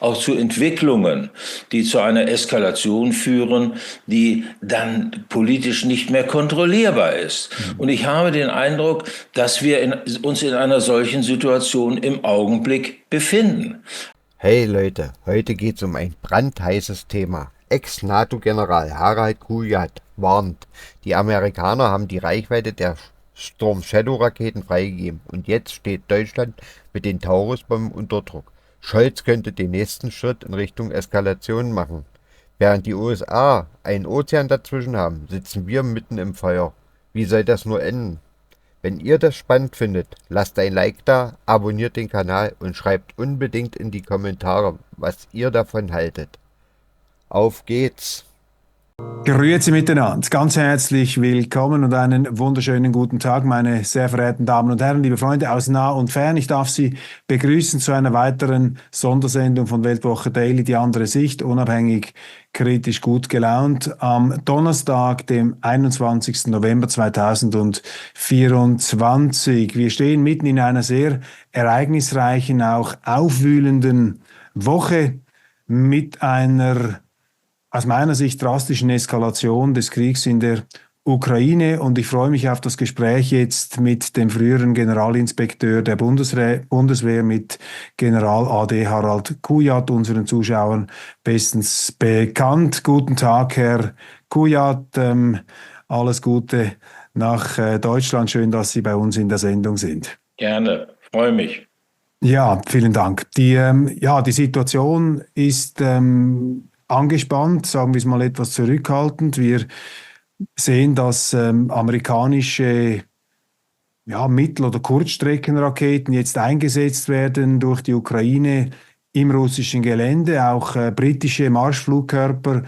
auch zu Entwicklungen, die zu einer Eskalation führen, die dann politisch nicht mehr kontrollierbar ist. Und ich habe den Eindruck, dass wir uns in einer solchen Situation im Augenblick befinden. Hey Leute, heute geht's um ein brandheißes Thema. Ex-NATO-General Harald Kujat warnt, die Amerikaner haben die Reichweite der Storm Shadow-Raketen freigegeben und jetzt steht Deutschland mit den Taurus-Bomben unter Druck. Scholz könnte den nächsten Schritt in Richtung Eskalation machen. Während die USA einen Ozean dazwischen haben, sitzen wir mitten im Feuer. Wie soll das nur enden? Wenn ihr das spannend findet, lasst ein Like da, abonniert den Kanal und schreibt unbedingt in die Kommentare, was ihr davon haltet. Auf geht's! Grüezi miteinander, ganz herzlich willkommen und einen wunderschönen guten Tag, meine sehr verehrten Damen und Herren, liebe Freunde aus nah und fern. Ich darf Sie begrüßen zu einer weiteren Sondersendung von Weltwoche Daily, die andere Sicht, unabhängig, kritisch, gut gelaunt, am Donnerstag, dem 21. November 2024. Wir stehen mitten in einer sehr ereignisreichen, auch aufwühlenden Woche mit einer aus meiner Sicht drastischen Eskalation des Kriegs in der Ukraine, und ich freue mich auf das Gespräch jetzt mit dem früheren Generalinspekteur der Bundeswehr, mit General AD Harald Kujat, unseren Zuschauern bestens bekannt. Guten Tag, Herr Kujat, alles Gute nach Deutschland. Schön, dass Sie bei uns in der Sendung sind. Gerne, freue mich. Ja, vielen Dank. Die Situation ist angespannt, sagen wir es mal etwas zurückhaltend. Wir sehen, dass amerikanische Mittel- oder Kurzstreckenraketen jetzt eingesetzt werden durch die Ukraine im russischen Gelände. Auch britische Marschflugkörper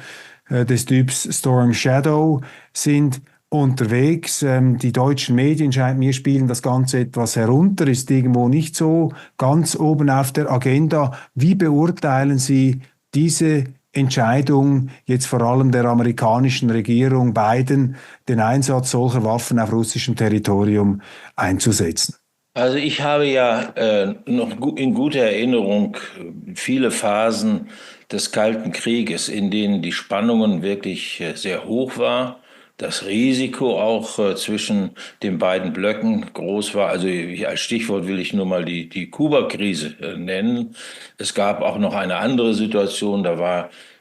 des Typs Storm Shadow sind unterwegs. Die deutschen Medien, scheint mir, spielen das Ganze etwas herunter, ist irgendwo nicht so ganz oben auf der Agenda. Wie beurteilen Sie diese Entscheidung jetzt vor allem der amerikanischen Regierung, Biden, den Einsatz solcher Waffen auf russischem Territorium einzusetzen? Also ich habe ja noch in guter Erinnerung viele Phasen des Kalten Krieges, in denen die Spannungen wirklich sehr hoch war, das Risiko auch zwischen den beiden Blöcken groß war. Also als Stichwort will ich nur mal die Kuba-Krise nennen. Es gab auch noch eine andere Situation,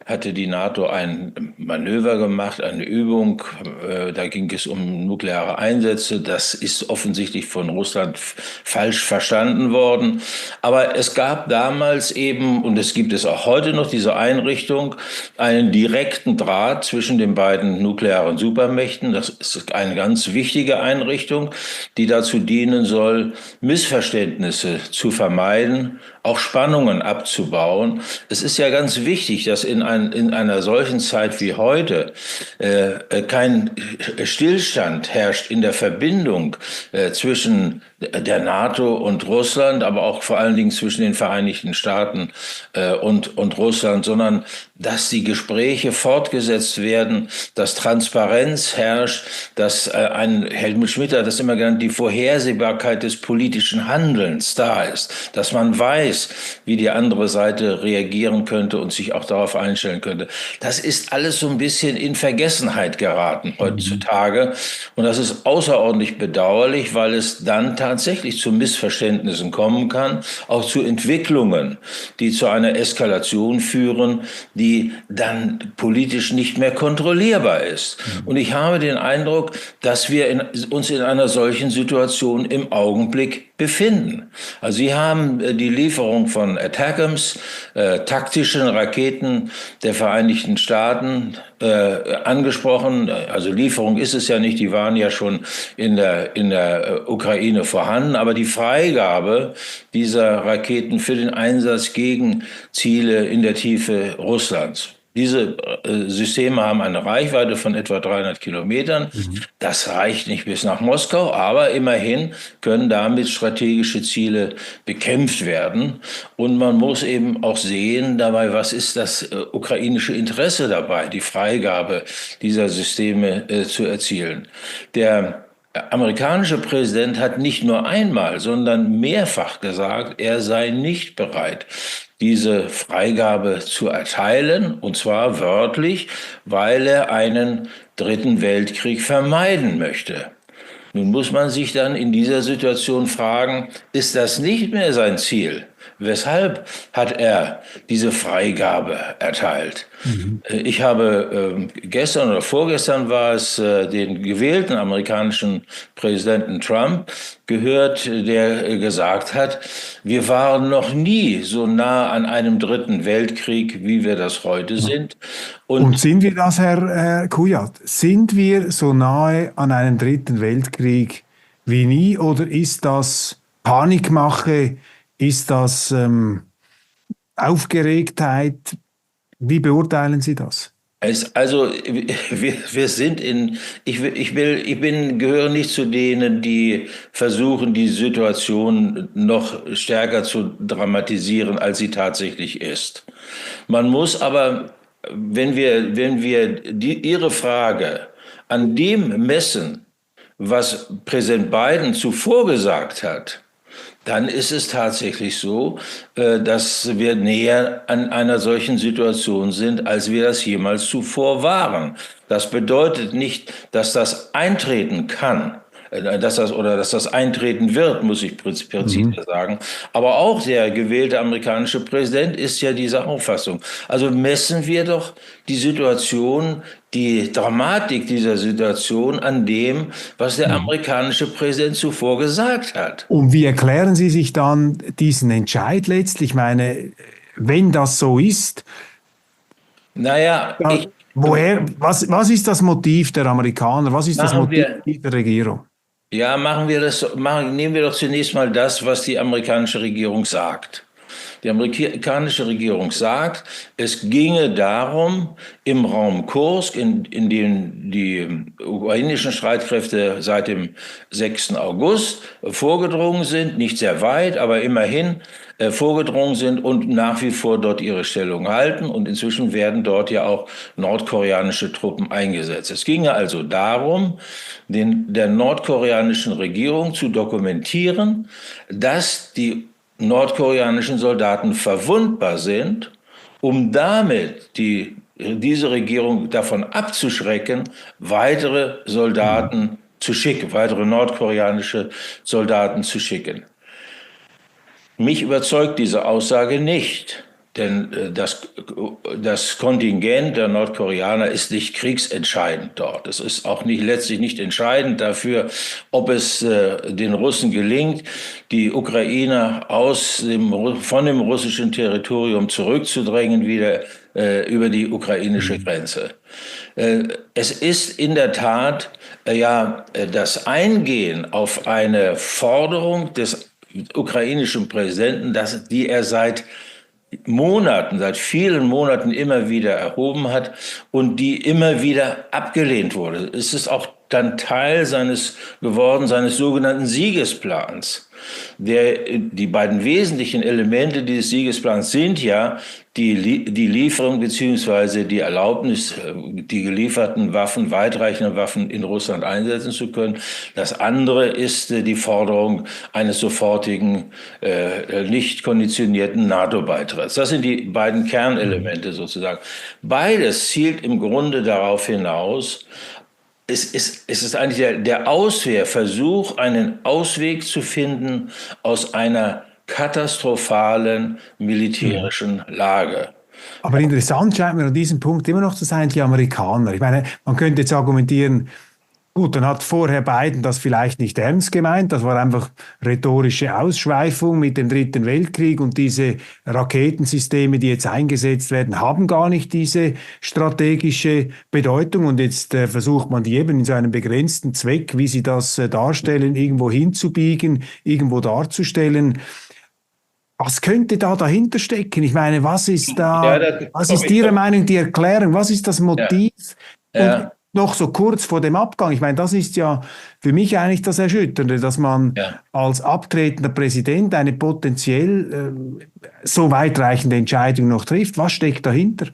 hatte die NATO ein Manöver gemacht, eine Übung. Da ging es um nukleare Einsätze. Das ist offensichtlich von Russland falsch verstanden worden. Aber es gab damals eben, und es gibt es auch heute noch, diese Einrichtung, einen direkten Draht zwischen den beiden nuklearen Supermächten. Das ist eine ganz wichtige Einrichtung, die dazu dienen soll, Missverständnisse zu vermeiden, auch Spannungen abzubauen. Es ist ja ganz wichtig, dass in einer solchen Zeit wie heute kein Stillstand herrscht in der Verbindung zwischen der NATO und Russland, aber auch vor allen Dingen zwischen den Vereinigten Staaten und Russland, sondern dass die Gespräche fortgesetzt werden, dass Transparenz herrscht, dass Helmut Schmidt hat das immer genannt, die Vorhersehbarkeit des politischen Handelns da ist, dass man weiß, wie die andere Seite reagieren könnte und sich auch darauf einstellen könnte. Das ist alles so ein bisschen in Vergessenheit geraten heutzutage, und das ist außerordentlich bedauerlich, weil es dann tatsächlich zu Missverständnissen kommen kann, auch zu Entwicklungen, die zu einer Eskalation führen, die dann politisch nicht mehr kontrollierbar ist. Und ich habe den Eindruck, dass wir uns in einer solchen Situation im Augenblick befinden. Also Sie haben die Lieferung von ATACMS, taktischen Raketen der Vereinigten Staaten, angesprochen. Also Lieferung ist es ja nicht, die waren ja schon in der Ukraine vorhanden, aber die Freigabe dieser Raketen für den Einsatz gegen Ziele in der Tiefe Russlands. Diese Systeme haben eine Reichweite von etwa 300 Kilometern. Das reicht nicht bis nach Moskau, aber immerhin können damit strategische Ziele bekämpft werden. Und man muss eben auch sehen dabei, was ist das ukrainische Interesse dabei, die Freigabe dieser Systeme zu erzielen. Der amerikanische Präsident hat nicht nur einmal, sondern mehrfach gesagt, er sei nicht bereit, diese Freigabe zu erteilen, und zwar wörtlich, weil er einen dritten Weltkrieg vermeiden möchte. Nun muss man sich dann in dieser Situation fragen, ist das nicht mehr sein Ziel? Weshalb hat er diese Freigabe erteilt? Ich habe gestern oder vorgestern war es den gewählten amerikanischen Präsidenten Trump gehört, der gesagt hat, wir waren noch nie so nah an einem dritten Weltkrieg, wie wir das heute sind. Und sind wir das, Herr Kujat? Sind wir so nahe an einem dritten Weltkrieg wie nie oder ist das Panikmache? Ist das Aufgeregtheit? Wie beurteilen Sie das? Wir sind gehöre nicht zu denen, die versuchen, die Situation noch stärker zu dramatisieren, als sie tatsächlich ist. Man muss aber, wenn wir Ihre Frage an dem messen, was Präsident Biden zuvor gesagt hat, dann ist es tatsächlich so, dass wir näher an einer solchen Situation sind, als wir das jemals zuvor waren. Das bedeutet nicht, dass das eintreten kann, dass das eintreten wird, muss ich präzise sagen. Aber auch der gewählte amerikanische Präsident ist ja dieser Auffassung. Also messen wir doch die Situation, die Dramatik dieser Situation an dem, was der amerikanische Präsident zuvor gesagt hat. Und wie erklären Sie sich dann diesen Entscheid letztlich? Ich meine, wenn das so ist, naja, was ist das Motiv der Amerikaner? Was ist das Motiv der Regierung? Ja, nehmen wir doch zunächst mal das, was die amerikanische Regierung sagt. Die amerikanische Regierung sagt, es ginge darum, im Raum Kursk, in dem die ukrainischen Streitkräfte seit dem 6. August vorgedrungen sind, nicht sehr weit, aber immerhin vorgedrungen sind und nach wie vor dort ihre Stellung halten. Und inzwischen werden dort ja auch nordkoreanische Truppen eingesetzt. Es ginge also darum, der nordkoreanischen Regierung zu dokumentieren, dass die nordkoreanischen Soldaten verwundbar sind, um damit diese Regierung davon abzuschrecken, weitere Soldaten zu schicken, weitere nordkoreanische Soldaten zu schicken. Mich überzeugt diese Aussage nicht, denn das Kontingent der Nordkoreaner ist nicht kriegsentscheidend dort. Es ist auch letztlich nicht entscheidend dafür, ob es den Russen gelingt, die Ukrainer von dem russischen Territorium zurückzudrängen, wieder über die ukrainische Grenze. Es ist in der Tat das Eingehen auf eine Forderung des ukrainischen Präsidenten, die er seit vielen Monaten immer wieder erhoben hat und die immer wieder abgelehnt wurde. Es ist auch dann Teil seines sogenannten Siegesplans. Die beiden wesentlichen Elemente dieses Siegesplans sind ja die Lieferung bzw. die Erlaubnis, die gelieferten Waffen, weitreichende Waffen in Russland einsetzen zu können. Das andere ist die Forderung eines sofortigen, nicht konditionierten NATO-Beitritts. Das sind die beiden Kernelemente sozusagen. Beides zielt im Grunde darauf hinaus, es ist eigentlich der Versuch, einen Ausweg zu finden aus einer katastrophalen militärischen Lage. Aber interessant scheint mir an diesem Punkt immer noch zu sein, die Amerikaner. Ich meine, man könnte jetzt argumentieren, gut, dann hat vorher Biden das vielleicht nicht ernst gemeint, das war einfach rhetorische Ausschweifung mit dem Dritten Weltkrieg und diese Raketensysteme, die jetzt eingesetzt werden, haben gar nicht diese strategische Bedeutung und jetzt versucht man die eben in so einem begrenzten Zweck, wie Sie das darstellen, irgendwo hinzubiegen, irgendwo darzustellen. Was könnte da dahinter stecken? Ich meine, was ist Ihrer Meinung die Erklärung? Was ist das Motiv? Ja. Und noch so kurz vor dem Abgang. Ich meine, das ist ja für mich eigentlich das Erschütternde, dass man als abtretender Präsident eine potenziell so weitreichende Entscheidung noch trifft. Was steckt dahinter?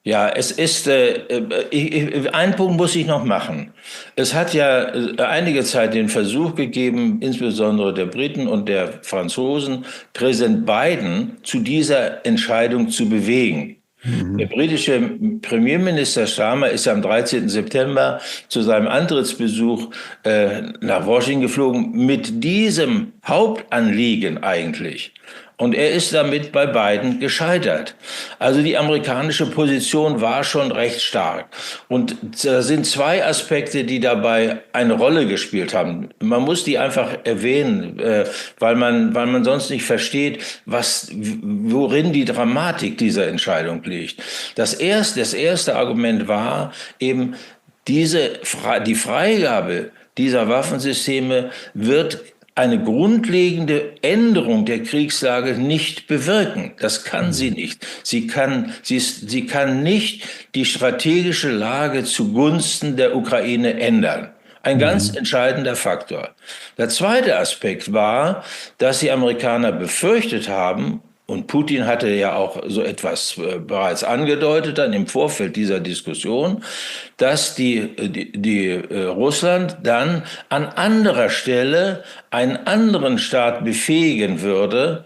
Ja, es ist, ein Punkt muss ich noch machen. Es hat ja einige Zeit den Versuch gegeben, insbesondere der Briten und der Franzosen, Präsident Biden zu dieser Entscheidung zu bewegen. Der Mhm. britische Premierminister Starmer ist am 13. September zu seinem Antrittsbesuch nach Washington geflogen mit diesem Hauptanliegen eigentlich. Und er ist damit bei Biden gescheitert. Also die amerikanische Position war schon recht stark. Und da sind zwei Aspekte, die dabei eine Rolle gespielt haben. Man muss die einfach erwähnen, weil man sonst nicht versteht, worin die Dramatik dieser Entscheidung liegt. Das erste Argument war eben, die Freigabe dieser Waffensysteme wird eine grundlegende Änderung der Kriegslage nicht bewirken. Das kann sie Mhm. nicht. Sie kann nicht die strategische Lage zugunsten der Ukraine ändern. Ein ganz Mhm. entscheidender Faktor. Der zweite Aspekt war, dass die Amerikaner befürchtet haben, und Putin hatte ja auch so etwas bereits angedeutet dann im Vorfeld dieser Diskussion, dass Russland dann an anderer Stelle einen anderen Staat befähigen würde,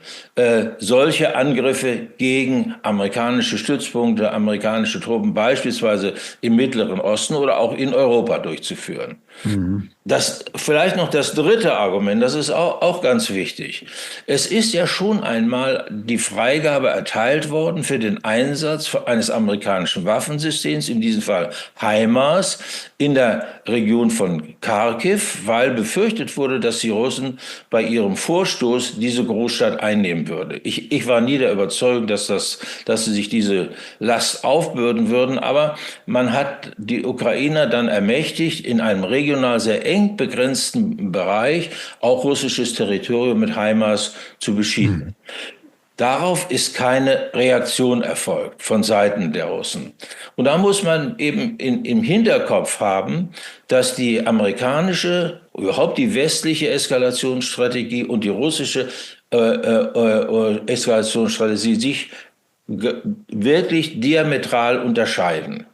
solche Angriffe gegen amerikanische Stützpunkte, amerikanische Truppen beispielsweise im Mittleren Osten oder auch in Europa durchzuführen. Mhm. Das, vielleicht noch das dritte Argument, das ist auch ganz wichtig. Es ist ja schon einmal die Freigabe erteilt worden für den Einsatz eines amerikanischen Waffensystems, in diesem Fall HIMARS, in der Region von Kharkiv, weil befürchtet wurde, dass die Russen bei ihrem Vorstoß diese Großstadt einnehmen würde. Ich war nie der Überzeugung, dass sie sich diese Last aufbürden würden, aber man hat die Ukrainer dann ermächtigt, in einem regional sehr eng begrenzten Bereich auch russisches Territorium mit HIMARS zu beschießen. Mhm. Darauf ist keine Reaktion erfolgt von Seiten der Russen. Und da muss man eben im Hinterkopf haben, dass die amerikanische, überhaupt die westliche Eskalationsstrategie und die russische Eskalationsstrategie sich wirklich diametral unterscheiden.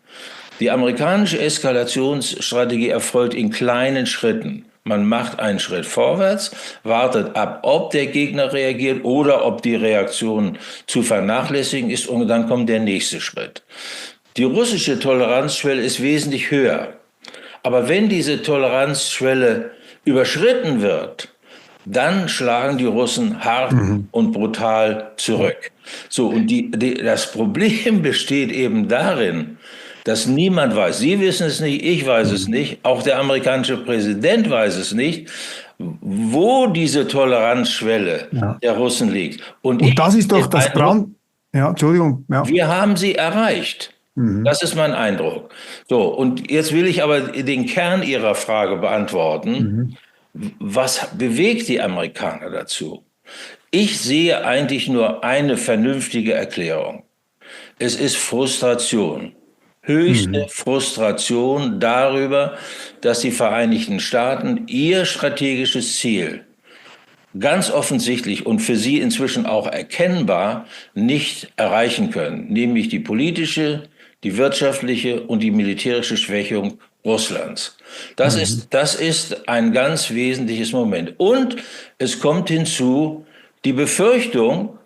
Die amerikanische Eskalationsstrategie erfolgt in kleinen Schritten. Man macht einen Schritt vorwärts, wartet ab, ob der Gegner reagiert oder ob die Reaktion zu vernachlässigen ist und dann kommt der nächste Schritt. Die russische Toleranzschwelle ist wesentlich höher. Aber wenn diese Toleranzschwelle überschritten wird, dann schlagen die Russen hart Mhm. und brutal zurück. So, und das Problem besteht eben darin, dass niemand weiß. Sie wissen es nicht, ich weiß es Mhm. nicht, auch der amerikanische Präsident weiß es nicht, wo diese Toleranzschwelle Ja. der Russen liegt. Und Und ich das ist habe doch den das Eindruck, Brand. Ja, Entschuldigung. Ja. wir haben sie erreicht. Mhm. Das ist mein Eindruck. So, und jetzt will ich aber den Kern Ihrer Frage beantworten. Mhm. Was bewegt die Amerikaner dazu? Ich sehe eigentlich nur eine vernünftige Erklärung. Es ist Frustration. Höchste Mhm. Frustration darüber, dass die Vereinigten Staaten ihr strategisches Ziel ganz offensichtlich und für sie inzwischen auch erkennbar nicht erreichen können, nämlich die politische, die wirtschaftliche und die militärische Schwächung Russlands. Mhm. Das ist ein ganz wesentliches Moment. Und es kommt hinzu die Befürchtung,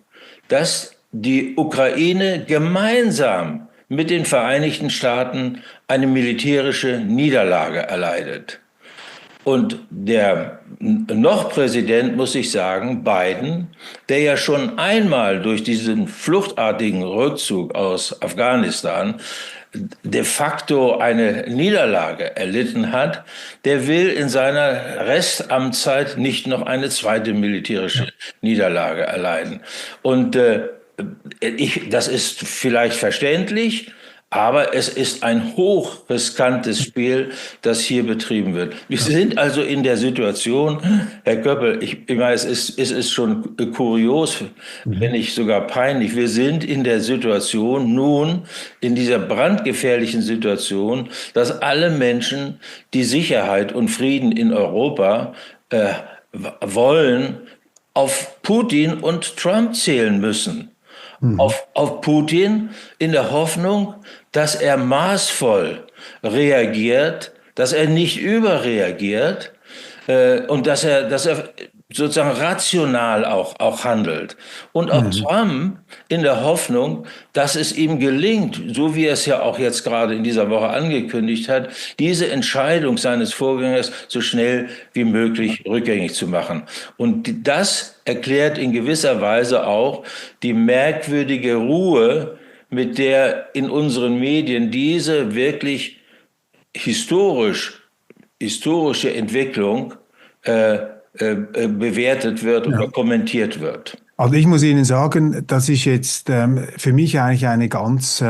dass die Ukraine gemeinsam mit den Vereinigten Staaten eine militärische Niederlage erleidet. Und der noch Präsident, muss ich sagen, Biden, der ja schon einmal durch diesen fluchtartigen Rückzug aus Afghanistan de facto eine Niederlage erlitten hat, der will in seiner Restamtszeit nicht noch eine zweite militärische Ja. Niederlage erleiden. Und das ist vielleicht verständlich, aber es ist ein hochriskantes Spiel, das hier betrieben wird. Wir Ja. sind also in der Situation, Herr Köppel, ich meine, es ist schon kurios, wenn Mhm. nicht sogar peinlich. Wir sind in der Situation nun, in dieser brandgefährlichen Situation, dass alle Menschen die Sicherheit und Frieden in Europa wollen, auf Putin und Trump zählen müssen. auf Putin in der Hoffnung, dass er maßvoll reagiert, dass er nicht überreagiert und dass er sozusagen rational auch handelt. Und auf Trump in der Hoffnung, dass es ihm gelingt, so wie er es ja auch jetzt gerade in dieser Woche angekündigt hat, diese Entscheidung seines Vorgängers so schnell wie möglich rückgängig zu machen. Und das erklärt in gewisser Weise auch die merkwürdige Ruhe, mit der in unseren Medien diese wirklich historische Entwicklung bewertet wird oder kommentiert wird. Also ich muss Ihnen sagen, das ist jetzt für mich eigentlich eine ganz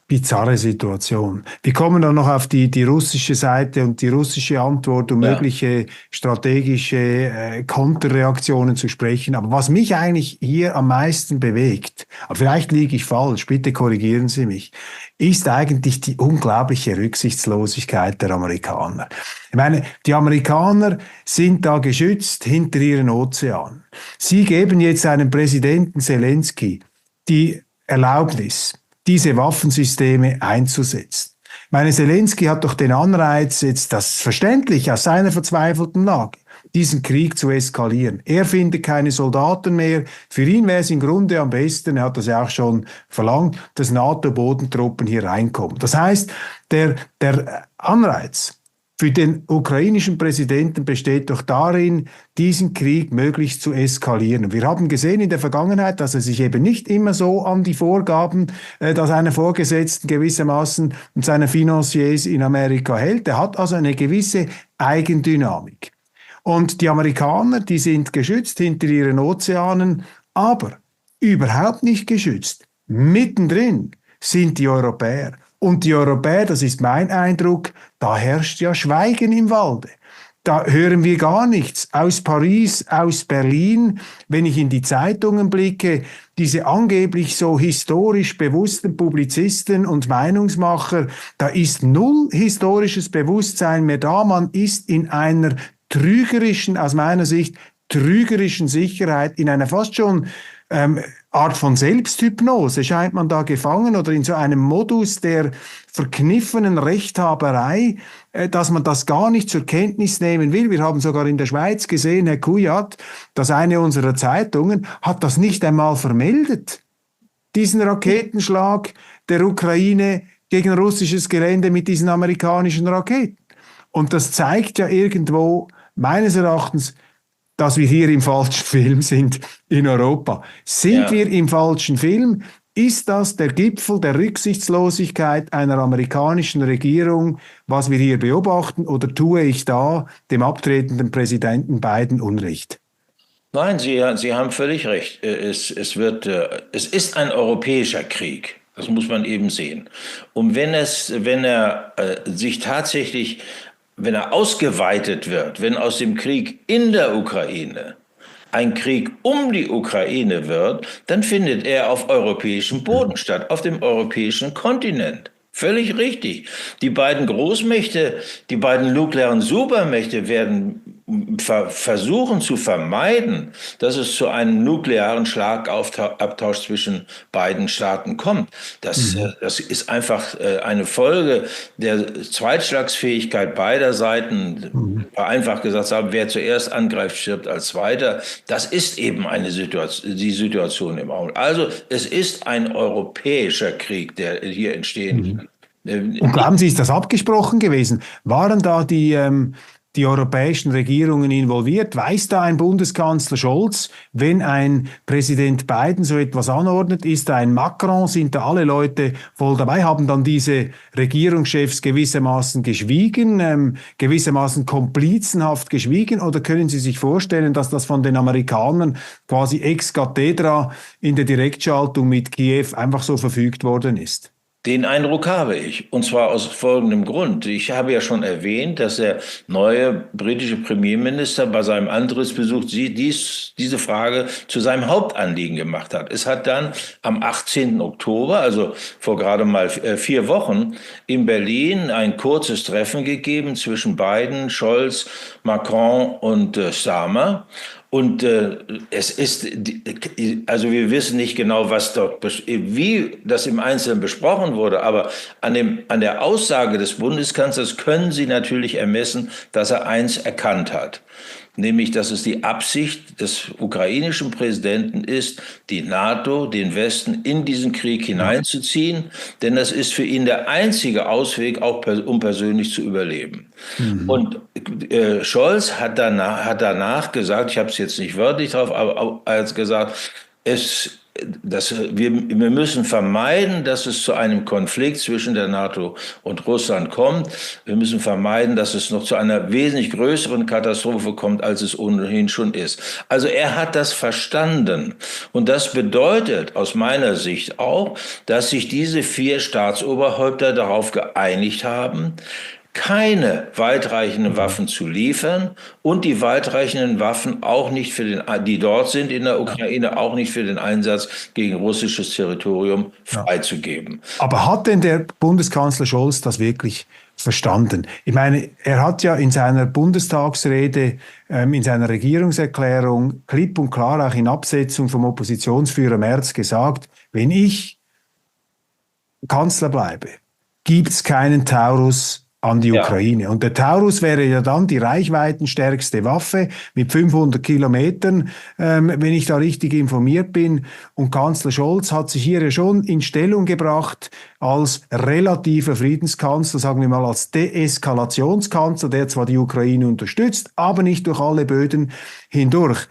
bizarre Situation. Wir kommen dann noch auf die russische Seite und die russische Antwort, um mögliche strategische Konterreaktionen zu sprechen. Aber was mich eigentlich hier am meisten bewegt, aber vielleicht liege ich falsch, bitte korrigieren Sie mich, ist eigentlich die unglaubliche Rücksichtslosigkeit der Amerikaner. Ich meine, die Amerikaner sind da geschützt hinter ihren Ozeanen. Sie geben jetzt einem Präsidenten Zelensky die Erlaubnis, diese Waffensysteme einzusetzen. Ich meine, Zelensky hat doch den Anreiz, jetzt das verständlich aus seiner verzweifelten Lage, diesen Krieg zu eskalieren. Er findet keine Soldaten mehr. Für ihn wäre es im Grunde am besten, er hat das ja auch schon verlangt, dass NATO-Bodentruppen hier reinkommen. Das heißt, der Anreiz für den ukrainischen Präsidenten besteht doch darin, diesen Krieg möglichst zu eskalieren. Wir haben gesehen in der Vergangenheit, dass er sich eben nicht immer so an die Vorgaben seiner Vorgesetzten gewissermaßen und seiner Financiers in Amerika hält. Er hat also eine gewisse Eigendynamik. Und die Amerikaner, die sind geschützt hinter ihren Ozeanen, aber überhaupt nicht geschützt. Mittendrin sind die Europäer. Und die Europäer, das ist mein Eindruck, da herrscht ja Schweigen im Walde. Da hören wir gar nichts. Aus Paris, aus Berlin, wenn ich in die Zeitungen blicke, diese angeblich so historisch bewussten Publizisten und Meinungsmacher, da ist null historisches Bewusstsein mehr da. Man ist in einer trügerischen, aus meiner Sicht, trügerischen Sicherheit, in einer fast schon Art von Selbsthypnose scheint man da gefangen oder in so einem Modus der verkniffenen Rechthaberei, dass man das gar nicht zur Kenntnis nehmen will. Wir haben sogar in der Schweiz gesehen, Herr Kujat, dass eine unserer Zeitungen hat das nicht einmal vermeldet. Diesen Raketenschlag der Ukraine gegen russisches Gelände mit diesen amerikanischen Raketen. Und das zeigt ja irgendwo, meines Erachtens, dass wir hier im falschen Film sind in Europa. Sind wir im falschen Film? Ist das der Gipfel der Rücksichtslosigkeit einer amerikanischen Regierung, was wir hier beobachten, oder tue ich da dem abtretenden Präsidenten Biden Unrecht? Nein, Sie haben völlig recht. Es ist ein europäischer Krieg. Das muss man eben sehen. Und wenn er sich tatsächlich, wenn er ausgeweitet wird, wenn aus dem Krieg in der Ukraine ein Krieg um die Ukraine wird, dann findet er auf europäischem Boden statt, auf dem europäischen Kontinent. Völlig richtig. Die beiden Großmächte, die beiden nuklearen Supermächte werden versuchen zu vermeiden, dass es zu einem nuklearen Schlagabtausch zwischen beiden Staaten kommt. Das ist einfach eine Folge der Zweitschlagsfähigkeit beider Seiten. Einfach gesagt haben, wer zuerst angreift, stirbt als Zweiter. Das ist eben die Situation im Augenblick. Also es ist ein europäischer Krieg, der hier entstehen kann. Und glauben Sie, ist das abgesprochen gewesen? Waren da die europäischen Regierungen involviert? Weiß da ein Bundeskanzler Scholz, wenn ein Präsident Biden so etwas anordnet, ist da ein Macron, sind da alle Leute voll dabei? Haben dann diese Regierungschefs gewissermaßen geschwiegen, gewissermaßen komplizenhaft geschwiegen? Oder können Sie sich vorstellen, dass das von den Amerikanern quasi ex cathedra in der Direktschaltung mit Kiew einfach so verfügt worden ist? Den Eindruck habe ich, und zwar aus folgendem Grund. Ich habe ja schon erwähnt, dass der neue britische Premierminister bei seinem Antrittsbesuch diese Frage zu seinem Hauptanliegen gemacht hat. Es hat dann am 18. Oktober, also vor gerade mal 4 Wochen, in Berlin ein kurzes Treffen gegeben zwischen Biden, Scholz, Macron und Starmer. Und es ist, also wir wissen nicht genau, wie das im Einzelnen besprochen wurde, aber an der Aussage des Bundeskanzlers können Sie natürlich ermessen, dass er eins erkannt hat. Nämlich, dass es die Absicht des ukrainischen Präsidenten ist, die NATO, den Westen in diesen Krieg hineinzuziehen. Denn das ist für ihn der einzige Ausweg, auch um persönlich zu überleben. Und Scholz hat danach gesagt, ich habe es jetzt nicht wörtlich drauf, aber er hat gesagt, wir müssen vermeiden, dass es zu einem Konflikt zwischen der NATO und Russland kommt. Wir müssen vermeiden, dass es noch zu einer wesentlich größeren Katastrophe kommt, als es ohnehin schon ist. Also er hat das verstanden. Und das bedeutet aus meiner Sicht auch, dass sich diese 4 Staatsoberhäupter darauf geeinigt haben, keine weitreichenden Waffen zu liefern und die weitreichenden Waffen auch nicht die dort sind in der Ukraine, auch nicht für den Einsatz gegen russisches Territorium freizugeben. Aber hat denn der Bundeskanzler Scholz das wirklich verstanden? Ich meine, er hat ja in seiner Bundestagsrede, in seiner Regierungserklärung klipp und klar auch in Absetzung vom Oppositionsführer Merz gesagt, wenn ich Kanzler bleibe, gibt es keinen Taurus an die Ukraine. Und der Taurus wäre ja dann die reichweitenstärkste Waffe mit 500 Kilometern, wenn ich da richtig informiert bin. Und Kanzler Scholz hat sich hier ja schon in Stellung gebracht als relativer Friedenskanzler, sagen wir mal als Deeskalationskanzler, der zwar die Ukraine unterstützt, aber nicht durch alle Böden hindurch.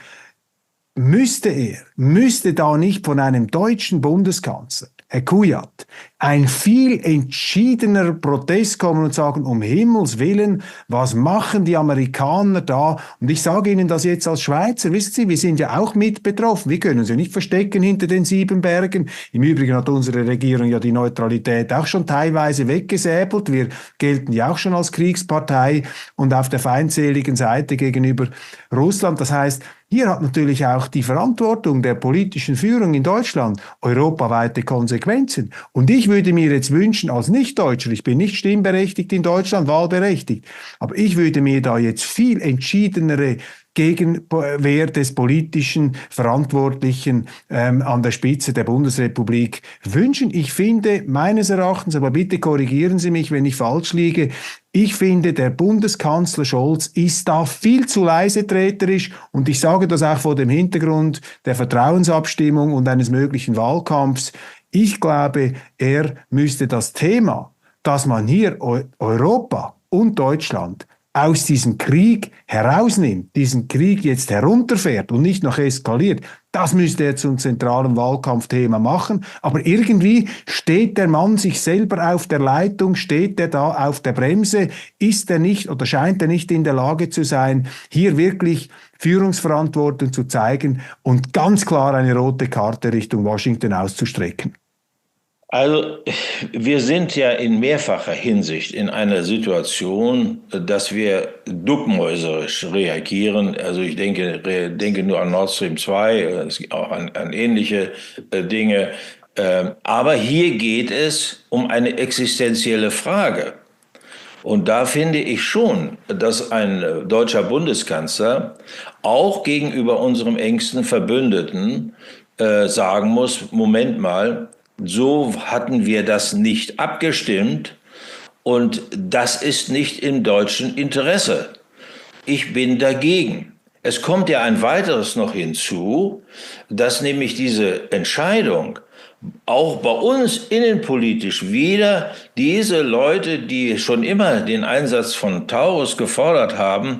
Müsste da nicht von einem deutschen Bundeskanzler, Herr Kujat, ein viel entschiedener Protest kommen und sagen, um Himmels Willen, was machen die Amerikaner da? Und ich sage Ihnen das jetzt als Schweizer, wissen Sie, wir sind ja auch mit betroffen. Wir können uns ja nicht verstecken hinter den 7 Bergen. Im Übrigen hat unsere Regierung ja die Neutralität auch schon teilweise weggesäbelt. Wir gelten ja auch schon als Kriegspartei und auf der feindseligen Seite gegenüber Russland. Das heißt, hier hat natürlich auch die Verantwortung der politischen Führung in Deutschland europaweite Konsequenzen. Und ich würde mir jetzt wünschen, als Nicht-Deutscher, ich bin nicht stimmberechtigt in Deutschland, wahlberechtigt, aber ich würde mir da jetzt viel entschiedenere Gegenwehr des politischen Verantwortlichen an der Spitze der Bundesrepublik wünschen. Ich finde, meines Erachtens, aber bitte korrigieren Sie mich, wenn ich falsch liege, ich finde, der Bundeskanzler Scholz ist da viel zu leisetreterisch und ich sage das auch vor dem Hintergrund der Vertrauensabstimmung und eines möglichen Wahlkampfs. Ich glaube, er müsste das Thema, dass man hier Europa und Deutschland aus diesem Krieg herausnimmt, diesen Krieg jetzt herunterfährt und nicht noch eskaliert, das müsste er zum zentralen Wahlkampfthema machen. Aber irgendwie steht der Mann sich selber auf der Leitung, steht er da auf der Bremse, ist er nicht oder scheint er nicht in der Lage zu sein, hier wirklich Führungsverantwortung zu zeigen und ganz klar eine rote Karte Richtung Washington auszustrecken. Also wir sind ja in mehrfacher Hinsicht in einer Situation, dass wir duckmäuserisch reagieren. Also ich denke nur an Nord Stream 2, auch an ähnliche Dinge. Aber hier geht es um eine existenzielle Frage. Und da finde ich schon, dass ein deutscher Bundeskanzler auch gegenüber unserem engsten Verbündeten sagen muss, Moment mal, so hatten wir das nicht abgestimmt und das ist nicht im deutschen Interesse. Ich bin dagegen. Es kommt ja ein weiteres noch hinzu, dass nämlich diese Entscheidung auch bei uns innenpolitisch wieder diese Leute, die schon immer den Einsatz von Taurus gefordert haben,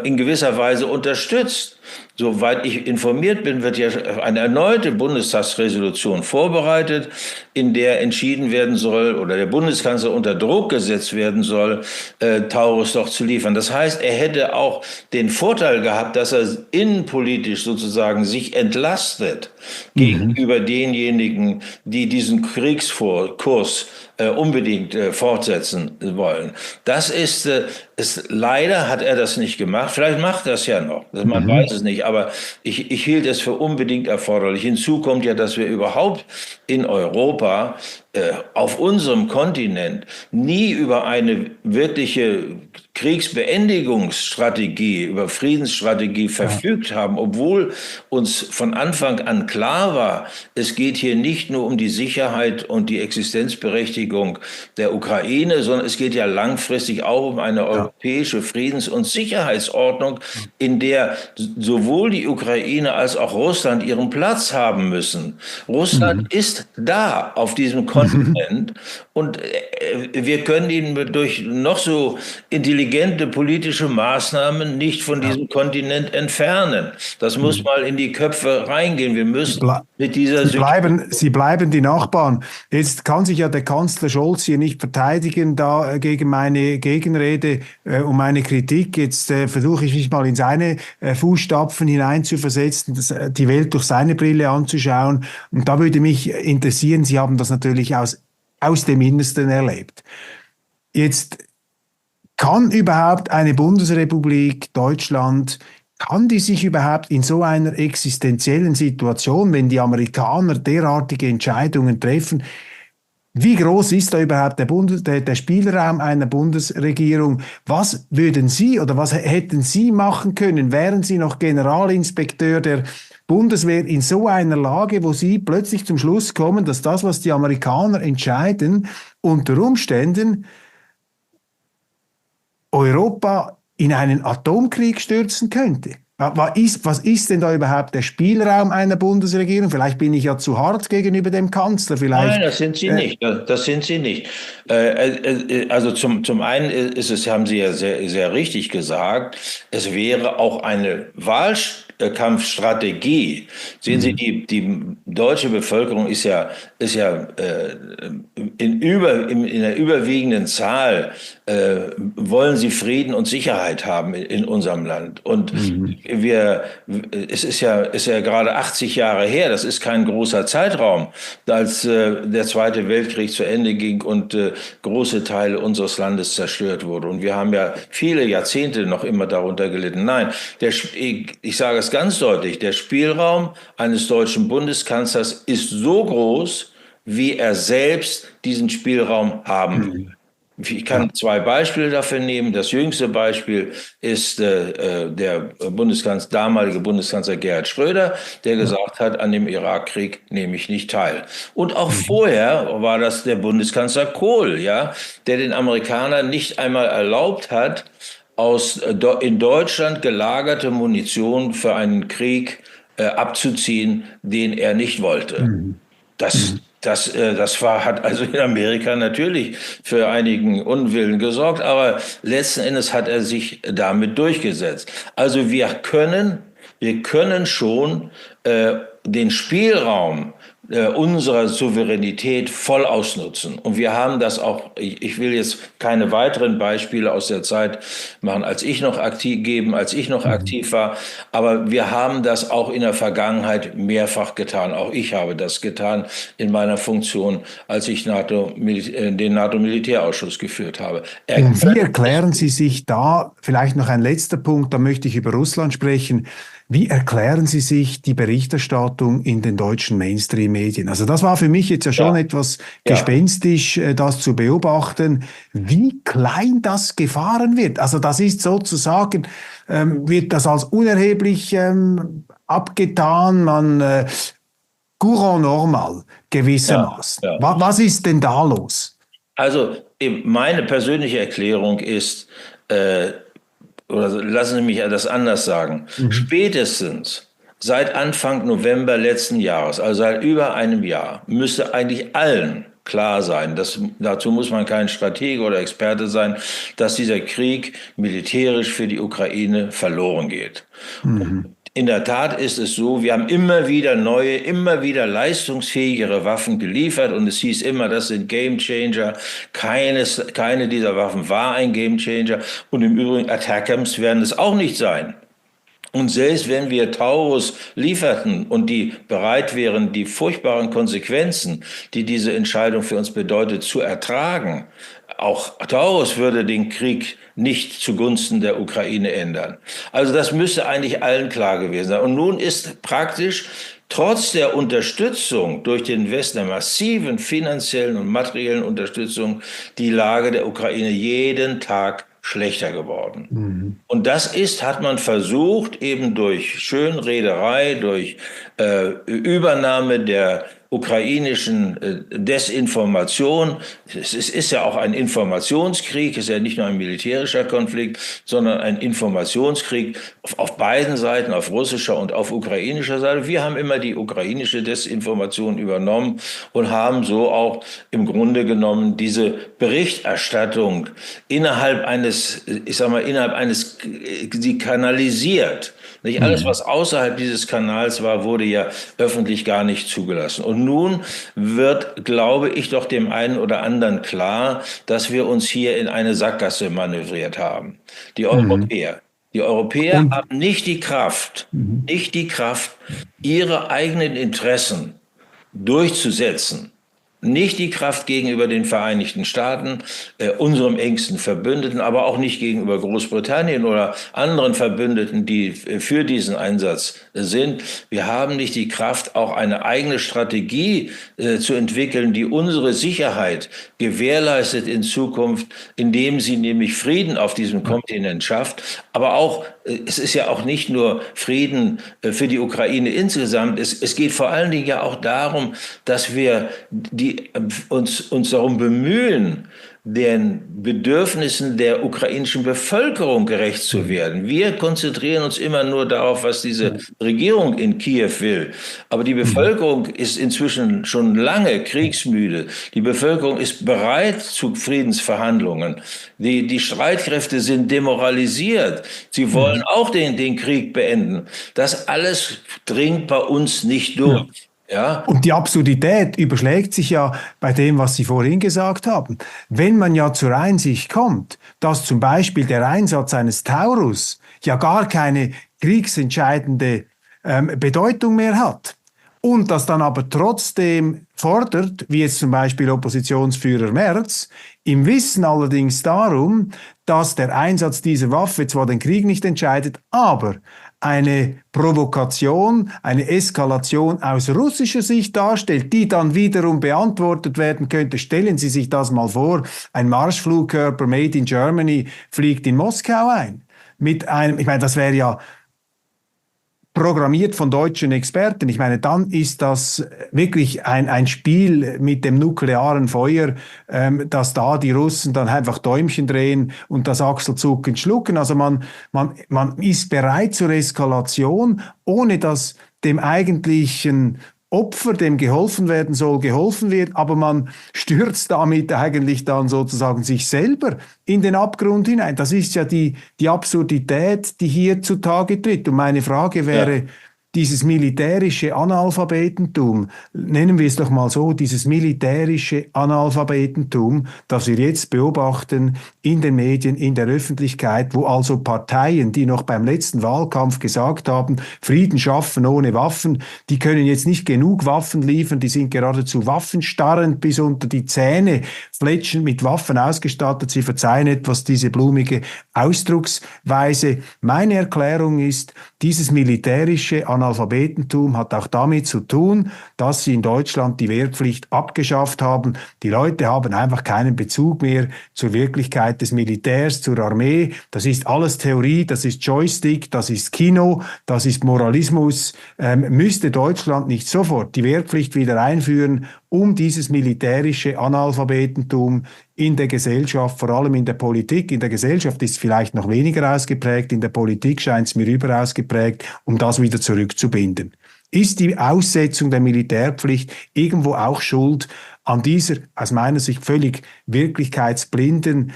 in gewisser Weise unterstützt. Soweit ich informiert bin, wird ja eine erneute Bundestagsresolution vorbereitet, in der entschieden werden soll oder der Bundeskanzler unter Druck gesetzt werden soll, Taurus doch zu liefern. Das heißt, er hätte auch den Vorteil gehabt, dass er innenpolitisch sozusagen sich entlastet gegenüber denjenigen, die diesen Kriegskurs unbedingt fortsetzen wollen. Das ist leider hat er das nicht gemacht. Vielleicht macht er es ja noch. Man weiß es nicht. Aber ich hielt es für unbedingt erforderlich. Hinzu kommt ja, dass wir überhaupt in Europa auf unserem Kontinent nie über eine wirkliche Kriegsbeendigungsstrategie, über Friedensstrategie verfügt haben, obwohl uns von Anfang an klar war, es geht hier nicht nur um die Sicherheit und die Existenzberechtigung der Ukraine, sondern es geht ja langfristig auch um eine europäische Friedens- und Sicherheitsordnung, in der sowohl die Ukraine als auch Russland ihren Platz haben müssen. Russland ist da auf diesem Kontinent und wir können ihn durch noch so intelligente politische Maßnahmen nicht von diesem Kontinent entfernen. Das muss mal in die Köpfe reingehen. Wir müssen mit dieser Sie bleiben die Nachbarn. Jetzt kann sich ja der Kanzler Scholz hier nicht verteidigen da gegen meine Gegenrede und meine Kritik. Jetzt versuche ich mich mal in seine Fußstapfen hineinzuversetzen, die Welt durch seine Brille anzuschauen. Und da würde mich interessieren, Sie haben das natürlich aus dem Innersten erlebt. Jetzt kann überhaupt eine Bundesrepublik Deutschland, kann die sich überhaupt in so einer existenziellen Situation, wenn die Amerikaner derartige Entscheidungen treffen, wie groß ist da überhaupt der Spielraum einer Bundesregierung? Was würden Sie oder was hätten Sie machen können? Wären Sie noch Generalinspekteur der Bundeswehr in so einer Lage, wo Sie plötzlich zum Schluss kommen, dass das, was die Amerikaner entscheiden, unter Umständen Europa in einen Atomkrieg stürzen könnte? Was ist denn da überhaupt der Spielraum einer Bundesregierung? Vielleicht bin ich ja zu hart gegenüber dem Kanzler. Vielleicht, Nein, das sind Sie nicht. Das sind Sie nicht. Also zum einen ist es, haben Sie ja sehr, sehr richtig gesagt, es wäre auch eine Wahlkampfstrategie. Sehen Sie, die deutsche Bevölkerung ist ja in der überwiegenden Zahl wollen sie Frieden und Sicherheit haben in unserem Land. Und es ist ja gerade 80 Jahre her, das ist kein großer Zeitraum, als der Zweite Weltkrieg zu Ende ging und große Teile unseres Landes zerstört wurde. Und wir haben ja viele Jahrzehnte noch immer darunter gelitten. Nein, ich sage es ganz deutlich, der Spielraum eines deutschen Bundeskanzlers ist so groß, wie er selbst diesen Spielraum haben will. Ich kann zwei Beispiele dafür nehmen. Das jüngste Beispiel ist der damalige Bundeskanzler Gerhard Schröder, der gesagt hat, an dem Irakkrieg nehme ich nicht teil. Und auch vorher war das der Bundeskanzler Kohl, ja, der den Amerikanern nicht einmal erlaubt hat, in Deutschland gelagerte Munition für einen Krieg abzuziehen, den er nicht wollte. Das hat also in Amerika natürlich für einigen Unwillen gesorgt, aber letzten Endes hat er sich damit durchgesetzt. Also wir können schon den Spielraum unserer Souveränität voll ausnutzen. Und wir haben das auch, ich will jetzt keine weiteren Beispiele aus der Zeit machen, als ich noch aktiv war, aber wir haben das auch in der Vergangenheit mehrfach getan. Auch ich habe das getan in meiner Funktion, als ich den NATO-Militärausschuss geführt habe. Und wie erklären Sie sich da, vielleicht noch ein letzter Punkt, da möchte ich über Russland sprechen, wie erklären Sie sich die Berichterstattung in den deutschen Mainstream-Medien? Also das war für mich jetzt ja schon etwas gespenstisch, das zu beobachten, wie klein das gefahren wird. Also das ist sozusagen, wird das als unerheblich abgetan, courant normal gewissermaßen. Was ist denn da los? Also meine persönliche Erklärung ist, oder lassen Sie mich das anders sagen, spätestens seit Anfang November letzten Jahres, also seit über einem Jahr, müsste eigentlich allen klar sein, dazu muss man kein Stratege oder Experte sein, dass dieser Krieg militärisch für die Ukraine verloren geht. In der Tat ist es so, wir haben immer wieder neue, immer wieder leistungsfähigere Waffen geliefert und es hieß immer, das sind Gamechanger. Keine dieser Waffen war ein Gamechanger und im Übrigen Attackams werden es auch nicht sein. Und selbst wenn wir Taurus lieferten und die bereit wären, die furchtbaren Konsequenzen, die diese Entscheidung für uns bedeutet, zu ertragen, auch Taurus würde den Krieg nicht zugunsten der Ukraine ändern. Also das müsste eigentlich allen klar gewesen sein. Und nun ist praktisch trotz der Unterstützung durch den Westen, der massiven finanziellen und materiellen Unterstützung, die Lage der Ukraine jeden Tag schlechter geworden. Und das hat man versucht, eben durch Schönrederei, durch Übernahme der ukrainischen Desinformation. Es ist ja auch ein Informationskrieg, es ist ja nicht nur ein militärischer Konflikt, sondern ein Informationskrieg auf beiden Seiten, auf russischer und auf ukrainischer Seite. Wir haben immer die ukrainische Desinformation übernommen und haben so auch im Grunde genommen diese Berichterstattung innerhalb eines, sie kanalisiert. Nicht alles, was außerhalb dieses Kanals war, wurde ja öffentlich gar nicht zugelassen. Und nun wird, glaube ich, doch dem einen oder anderen klar, dass wir uns hier in eine Sackgasse manövriert haben. Die Europäer. Die Europäer haben nicht die Kraft, ihre eigenen Interessen durchzusetzen. Nicht die Kraft gegenüber den Vereinigten Staaten, unserem engsten Verbündeten, aber auch nicht gegenüber Großbritannien oder anderen Verbündeten, die für diesen Einsatz sind. Wir haben nicht die Kraft, auch eine eigene Strategie zu entwickeln, die unsere Sicherheit gewährleistet in Zukunft, indem sie nämlich Frieden auf diesem Kontinent schafft. Aber auch, es ist ja auch nicht nur Frieden für die Ukraine insgesamt. Es geht vor allen Dingen ja auch darum, dass wir uns darum bemühen, den Bedürfnissen der ukrainischen Bevölkerung gerecht zu werden. Wir konzentrieren uns immer nur darauf, was diese Regierung in Kiew will. Aber die Bevölkerung ist inzwischen schon lange kriegsmüde. Die Bevölkerung ist bereit zu Friedensverhandlungen. Die Streitkräfte sind demoralisiert. Sie wollen auch den Krieg beenden. Das alles dringt bei uns nicht durch. Ja. Und die Absurdität überschlägt sich ja bei dem, was Sie vorhin gesagt haben. Wenn man ja zur Einsicht kommt, dass zum Beispiel der Einsatz eines Taurus ja gar keine kriegsentscheidende Bedeutung mehr hat und das dann aber trotzdem fordert, wie jetzt zum Beispiel Oppositionsführer Merz, im Wissen allerdings darum, dass der Einsatz dieser Waffe zwar den Krieg nicht entscheidet, aber eine Provokation, eine Eskalation aus russischer Sicht darstellt, die dann wiederum beantwortet werden könnte. Stellen Sie sich das mal vor, ein Marschflugkörper made in Germany fliegt in Moskau ein. Mit einem, ich meine, das wäre ja programmiert von deutschen Experten. Ich meine, dann ist das wirklich ein Spiel mit dem nuklearen Feuer, dass da die Russen dann einfach Däumchen drehen und das Achselzucken schlucken. Also man ist bereit zur Eskalation, ohne dass dem eigentlichen Opfer, dem geholfen werden soll, geholfen wird, aber man stürzt damit eigentlich dann sozusagen sich selber in den Abgrund hinein. Das ist ja die Absurdität, die hier zutage tritt. Und meine Frage wäre, dieses militärische Analphabetentum, nennen wir es doch mal so, dieses militärische Analphabetentum, das wir jetzt beobachten in den Medien, in der Öffentlichkeit, wo also Parteien, die noch beim letzten Wahlkampf gesagt haben, Frieden schaffen ohne Waffen, die können jetzt nicht genug Waffen liefern, die sind geradezu waffenstarrend bis unter die Zähne, fletschend mit Waffen ausgestattet. Sie verzeihen etwas diese blumige Ausdrucksweise. Meine Erklärung ist, dieses militärische Analphabetentum hat auch damit zu tun, dass sie in Deutschland die Wehrpflicht abgeschafft haben. Die Leute haben einfach keinen Bezug mehr zur Wirklichkeit des Militärs, zur Armee. Das ist alles Theorie, das ist Joystick, das ist Kino, das ist Moralismus. Müsste Deutschland nicht sofort die Wehrpflicht wieder einführen, um dieses militärische Analphabetentum in der Gesellschaft, vor allem in der Politik, in der Gesellschaft ist es vielleicht noch weniger ausgeprägt, in der Politik scheint es mir überaus geprägt, um das wieder zurückzubinden. Ist die Aussetzung der Militärpflicht irgendwo auch schuld an dieser, aus meiner Sicht völlig wirklichkeitsblinden,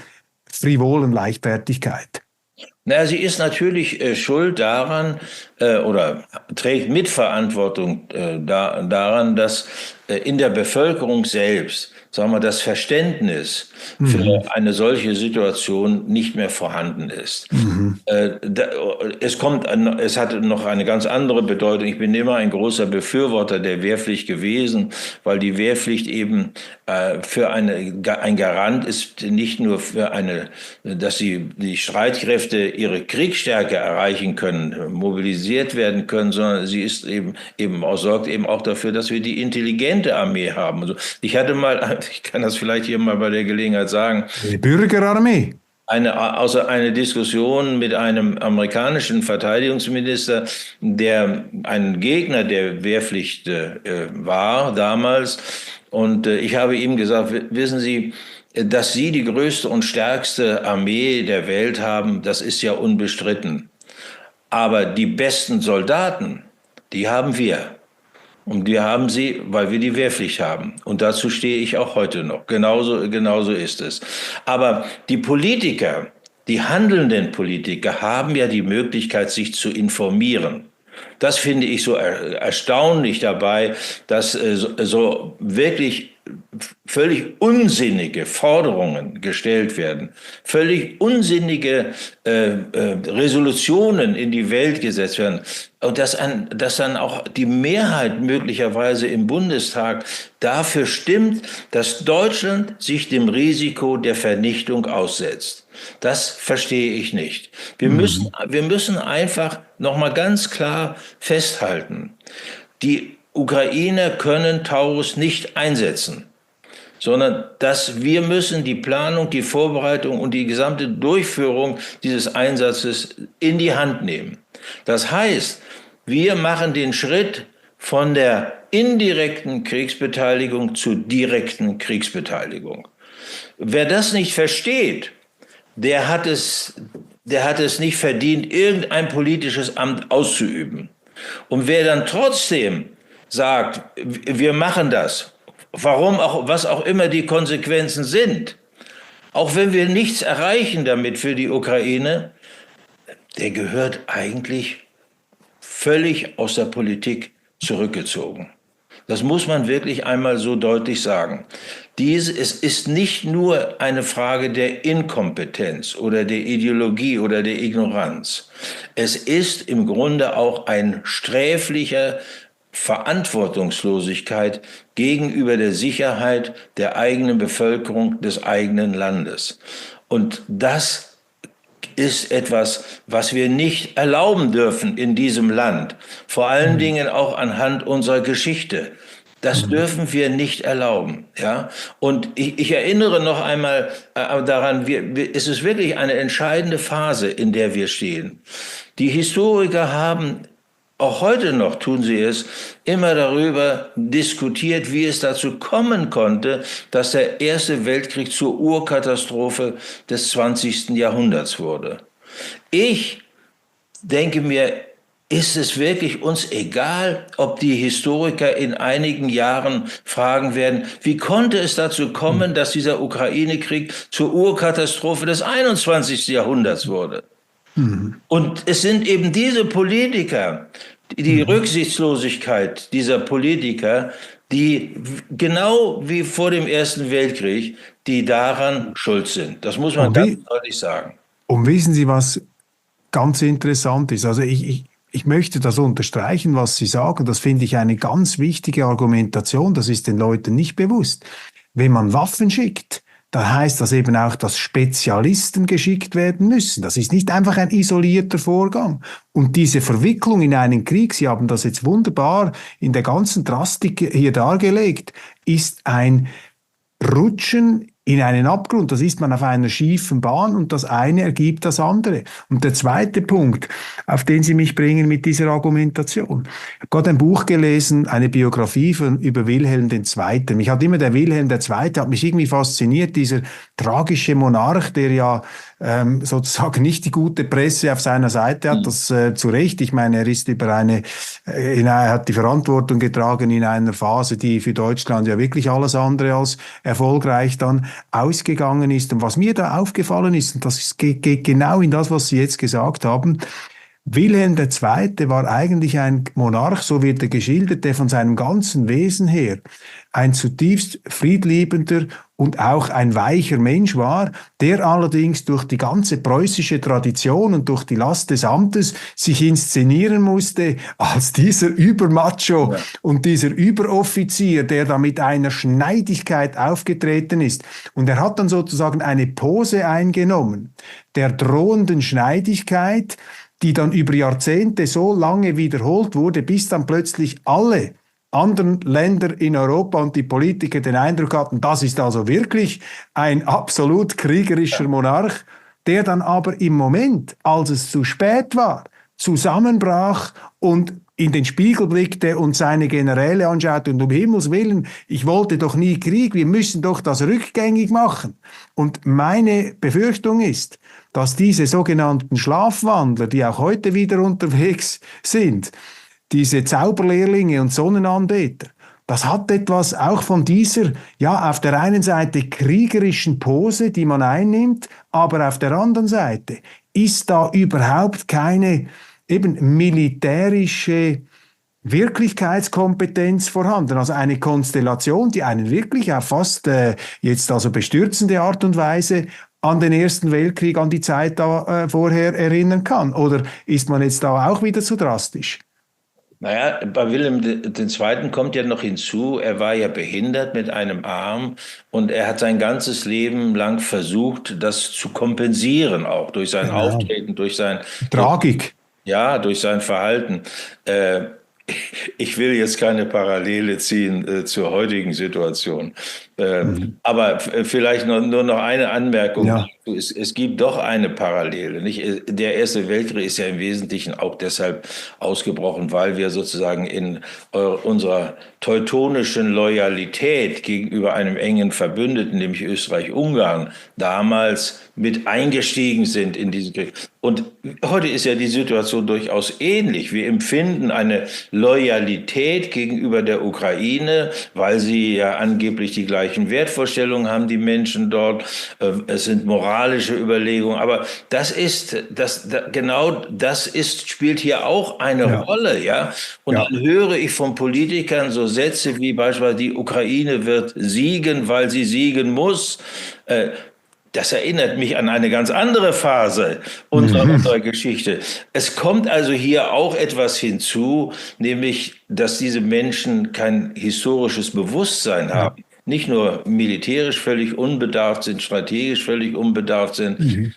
frivolen Leichtfertigkeit? Na, sie ist natürlich schuld daran oder trägt Mitverantwortung daran, dass in der Bevölkerung selbst, sagen wir, das Verständnis für eine solche Situation nicht mehr vorhanden ist. Es hat noch eine ganz andere Bedeutung. Ich bin immer ein großer Befürworter der Wehrpflicht gewesen, weil die Wehrpflicht eben für ein Garant ist, nicht nur für dass die Streitkräfte ihre Kriegsstärke erreichen können, mobilisiert werden können, sondern sie ist sorgt eben auch dafür, dass wir die intelligente Armee haben. Also ich kann das vielleicht hier mal bei der Gelegenheit sagen. Die Bürgerarmee. Außer eine Diskussion mit einem amerikanischen Verteidigungsminister, der ein Gegner der Wehrpflicht war damals. Und ich habe ihm gesagt, wissen Sie, dass Sie die größte und stärkste Armee der Welt haben, das ist ja unbestritten. Aber die besten Soldaten, die haben wir. Und wir haben sie, weil wir die Wehrpflicht haben. Und dazu stehe ich auch heute noch. Genauso ist es. Aber die Politiker, die handelnden Politiker, haben ja die Möglichkeit, sich zu informieren. Das finde ich so erstaunlich dabei, dass so wirklich völlig unsinnige Forderungen gestellt werden, völlig unsinnige Resolutionen in die Welt gesetzt werden und dass dann auch die Mehrheit möglicherweise im Bundestag dafür stimmt, dass Deutschland sich dem Risiko der Vernichtung aussetzt. Das verstehe ich nicht. Wir müssen einfach noch mal ganz klar festhalten, die Ukrainer können Taurus nicht einsetzen, sondern dass wir müssen die Planung, die Vorbereitung und die gesamte Durchführung dieses Einsatzes in die Hand nehmen. Das heißt, wir machen den Schritt von der indirekten Kriegsbeteiligung zur direkten Kriegsbeteiligung. Wer das nicht versteht, der hat es nicht verdient, irgendein politisches Amt auszuüben. Und wer dann trotzdem sagt, wir machen das, warum auch, was auch immer die Konsequenzen sind, auch wenn wir nichts erreichen damit für die Ukraine, der gehört eigentlich völlig aus der Politik zurückgezogen. Das muss man wirklich einmal so deutlich sagen. Es ist nicht nur eine Frage der Inkompetenz oder der Ideologie oder der Ignoranz. Es ist im Grunde auch ein sträflicher Verantwortungslosigkeit gegenüber der Sicherheit der eigenen Bevölkerung des eigenen Landes. Und das ist etwas, was wir nicht erlauben dürfen in diesem Land. Vor allen Dingen auch anhand unserer Geschichte. Das dürfen wir nicht erlauben. Ja? Und ich erinnere noch einmal daran, es ist wirklich eine entscheidende Phase, in der wir stehen. Die Historiker haben auch heute noch, tun sie es, immer darüber diskutiert, wie es dazu kommen konnte, dass der Erste Weltkrieg zur Urkatastrophe des 20. Jahrhunderts wurde. Ich denke mir, ist es wirklich uns egal, ob die Historiker in einigen Jahren fragen werden, wie konnte es dazu kommen, dass dieser Ukraine-Krieg zur Urkatastrophe des 21. Jahrhunderts wurde? Und es sind eben diese Politiker, die Rücksichtslosigkeit dieser Politiker, die genau wie vor dem Ersten Weltkrieg, die daran schuld sind. Das muss man ganz deutlich sagen. Und wissen Sie, was ganz interessant ist? Also ich möchte das unterstreichen, was Sie sagen. Das finde ich eine ganz wichtige Argumentation. Das ist den Leuten nicht bewusst. Wenn man Waffen schickt, dann heißt das eben auch, dass Spezialisten geschickt werden müssen. Das ist nicht einfach ein isolierter Vorgang. Und diese Verwicklung in einen Krieg, Sie haben das jetzt wunderbar in der ganzen Drastik hier dargelegt, ist ein Rutschen in einen Abgrund. Das ist man auf einer schiefen Bahn und das eine ergibt das andere. Und der zweite Punkt, auf den Sie mich bringen mit dieser Argumentation. Ich habe gerade ein Buch gelesen, eine Biografie über Wilhelm II. Mich hat immer der Wilhelm II. Hat mich irgendwie fasziniert, dieser tragische Monarch, der ja sozusagen nicht die gute Presse auf seiner Seite hat, das zu Recht. Ich meine, er ist er hat die Verantwortung getragen in einer Phase, die für Deutschland ja wirklich alles andere als erfolgreich dann ausgegangen ist. Und was mir da aufgefallen ist, und das geht genau in das, was Sie jetzt gesagt haben, Wilhelm II. War eigentlich ein Monarch, so wird er geschildert, der von seinem ganzen Wesen her ein zutiefst friedliebender und auch ein weicher Mensch war, der allerdings durch die ganze preußische Tradition und durch die Last des Amtes sich inszenieren musste als dieser Übermacho und dieser Überoffizier, der da mit einer Schneidigkeit aufgetreten ist. Und er hat dann sozusagen eine Pose eingenommen, der drohenden Schneidigkeit, die dann über Jahrzehnte so lange wiederholt wurde, bis dann plötzlich alle anderen Länder in Europa und die Politiker den Eindruck hatten, das ist also wirklich ein absolut kriegerischer Monarch, der dann aber im Moment, als es zu spät war, zusammenbrach und in den Spiegel blickte und seine Generäle anschaute und um Himmels Willen, ich wollte doch nie Krieg, wir müssen doch das rückgängig machen. Und meine Befürchtung ist, dass diese sogenannten Schlafwandler, die auch heute wieder unterwegs sind, diese Zauberlehrlinge und Sonnenanbeter, das hat etwas auch von dieser, ja, auf der einen Seite kriegerischen Pose, die man einnimmt, aber auf der anderen Seite ist da überhaupt keine eben militärische Wirklichkeitskompetenz vorhanden. Also eine Konstellation, die einen wirklich auf fast jetzt also bestürzende Art und Weise an den Ersten Weltkrieg, an die Zeit da vorher erinnern kann. Oder ist man jetzt da auch wieder zu drastisch? Naja, bei Wilhelm II. Kommt ja noch hinzu, er war ja behindert mit einem Arm und er hat sein ganzes Leben lang versucht, das zu kompensieren, auch durch sein Auftreten, durch sein Tragik. Ja, durch sein Verhalten. Ich will jetzt keine Parallele ziehen zur heutigen Situation. Aber vielleicht nur noch eine Anmerkung. Ja. Es gibt doch eine Parallele. Nicht? Der Erste Weltkrieg ist ja im Wesentlichen auch deshalb ausgebrochen, weil wir sozusagen in unserer teutonischen Loyalität gegenüber einem engen Verbündeten, nämlich Österreich-Ungarn, damals mit eingestiegen sind in diesen Krieg. Und heute ist ja die Situation durchaus ähnlich. Wir empfinden eine Loyalität gegenüber der Ukraine, weil sie ja angeblich die gleichen Wertvorstellungen haben, die Menschen dort. Es sind moralische Überlegungen. Aber genau das spielt hier auch eine Rolle, ja. Und dann höre ich von Politikern so Sätze wie beispielsweise die Ukraine wird siegen, weil sie siegen muss. Das erinnert mich an eine ganz andere Phase unserer Geschichte. Es kommt also hier auch etwas hinzu, nämlich, dass diese Menschen kein historisches Bewusstsein haben. Nicht nur militärisch völlig unbedarft sind, strategisch völlig unbedarft sind,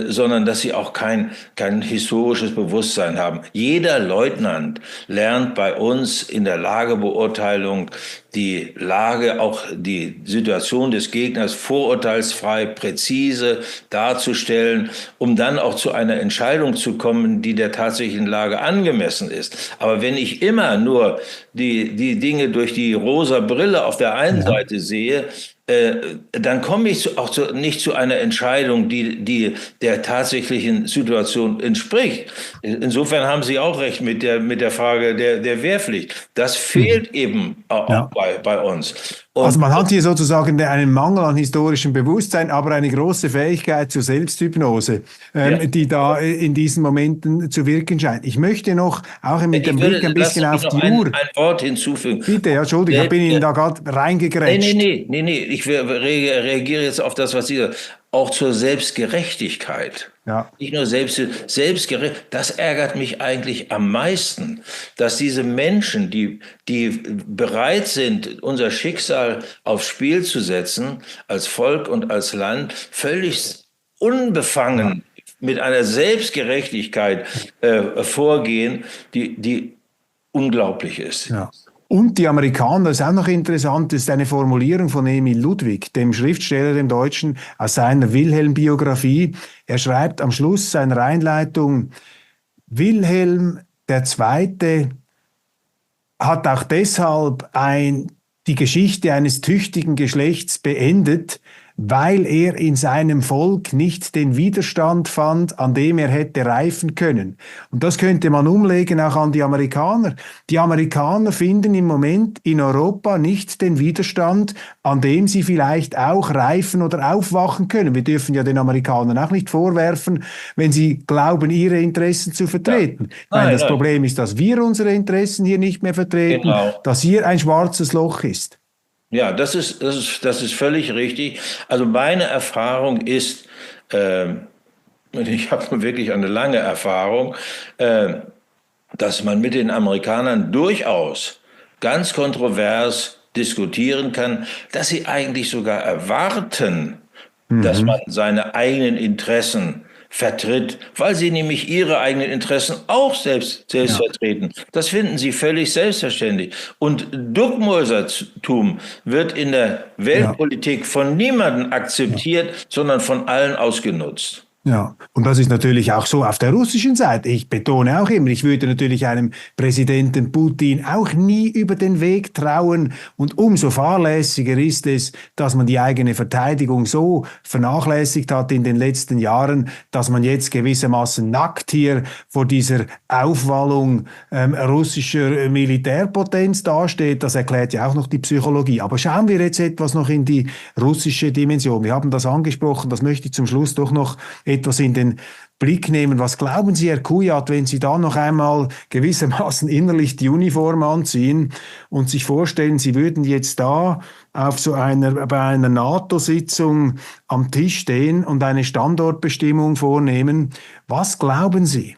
sondern dass sie auch kein historisches Bewusstsein haben. Jeder Leutnant lernt bei uns in der Lagebeurteilung die Lage, auch die Situation des Gegners vorurteilsfrei, präzise darzustellen, um dann auch zu einer Entscheidung zu kommen, die der tatsächlichen Lage angemessen ist. Aber wenn ich immer nur die Dinge durch die rosa Brille auf der einen Seite sehe, dann komme ich nicht zu einer Entscheidung, die der tatsächlichen Situation entspricht. Insofern haben Sie auch recht mit der Frage der Wehrpflicht. Das fehlt eben auch bei uns. Und also man hat hier sozusagen einen Mangel an historischem Bewusstsein, aber eine große Fähigkeit zur Selbsthypnose, die da in diesen Momenten zu wirken scheint. Ich möchte noch auch mit dem Blick ein bisschen auf die Uhr. Ein Wort hinzufügen. Bitte, ja, Entschuldigung, ich bin Ihnen da gerade reingegrätscht. Nee. Ich reagiere jetzt auf das, was Sie sagen. Auch zur Selbstgerechtigkeit. Ja. Nicht nur selbstgerecht. Das ärgert mich eigentlich am meisten, dass diese Menschen, die bereit sind, unser Schicksal aufs Spiel zu setzen, als Volk und als Land, völlig unbefangen mit einer Selbstgerechtigkeit vorgehen, die unglaublich ist. Ja. Und die Amerikaner, das ist auch noch interessant, das ist eine Formulierung von Emil Ludwig, dem Schriftsteller, dem Deutschen, aus seiner Wilhelm-Biografie. Er schreibt am Schluss seiner Einleitung, Wilhelm II. Hat auch deshalb die Geschichte eines tüchtigen Geschlechts beendet, weil er in seinem Volk nicht den Widerstand fand, an dem er hätte reifen können. Und das könnte man umlegen auch an die Amerikaner. Die Amerikaner finden im Moment in Europa nicht den Widerstand, an dem sie vielleicht auch reifen oder aufwachen können. Wir dürfen ja den Amerikanern auch nicht vorwerfen, wenn sie glauben, ihre Interessen zu vertreten. Das Problem ist, dass wir unsere Interessen hier nicht mehr vertreten, dass hier ein schwarzes Loch ist. Ja, das ist völlig richtig. Also meine Erfahrung ist, ich habe wirklich eine lange Erfahrung, dass man mit den Amerikanern durchaus ganz kontrovers diskutieren kann, dass sie eigentlich sogar erwarten, dass man seine eigenen Interessen vertritt, weil sie nämlich ihre eigenen Interessen auch selbst vertreten. Das finden sie völlig selbstverständlich. Und Duckmäusertum wird in der Weltpolitik von niemandem akzeptiert, sondern von allen ausgenutzt. Ja, und das ist natürlich auch so auf der russischen Seite. Ich betone auch immer, ich würde natürlich einem Präsidenten Putin auch nie über den Weg trauen. Und umso fahrlässiger ist es, dass man die eigene Verteidigung so vernachlässigt hat in den letzten Jahren, dass man jetzt gewissermaßen nackt hier vor dieser Aufwallung russischer Militärpotenz dasteht. Das erklärt ja auch noch die Psychologie. Aber schauen wir jetzt etwas noch in die russische Dimension. Wir haben das angesprochen, das möchte ich zum Schluss doch noch etwas in den Blick nehmen. Was glauben Sie, Herr Kujat, wenn Sie da noch einmal gewissermaßen innerlich die Uniform anziehen und sich vorstellen, Sie würden jetzt da bei einer NATO-Sitzung am Tisch stehen und eine Standortbestimmung vornehmen? Was glauben Sie?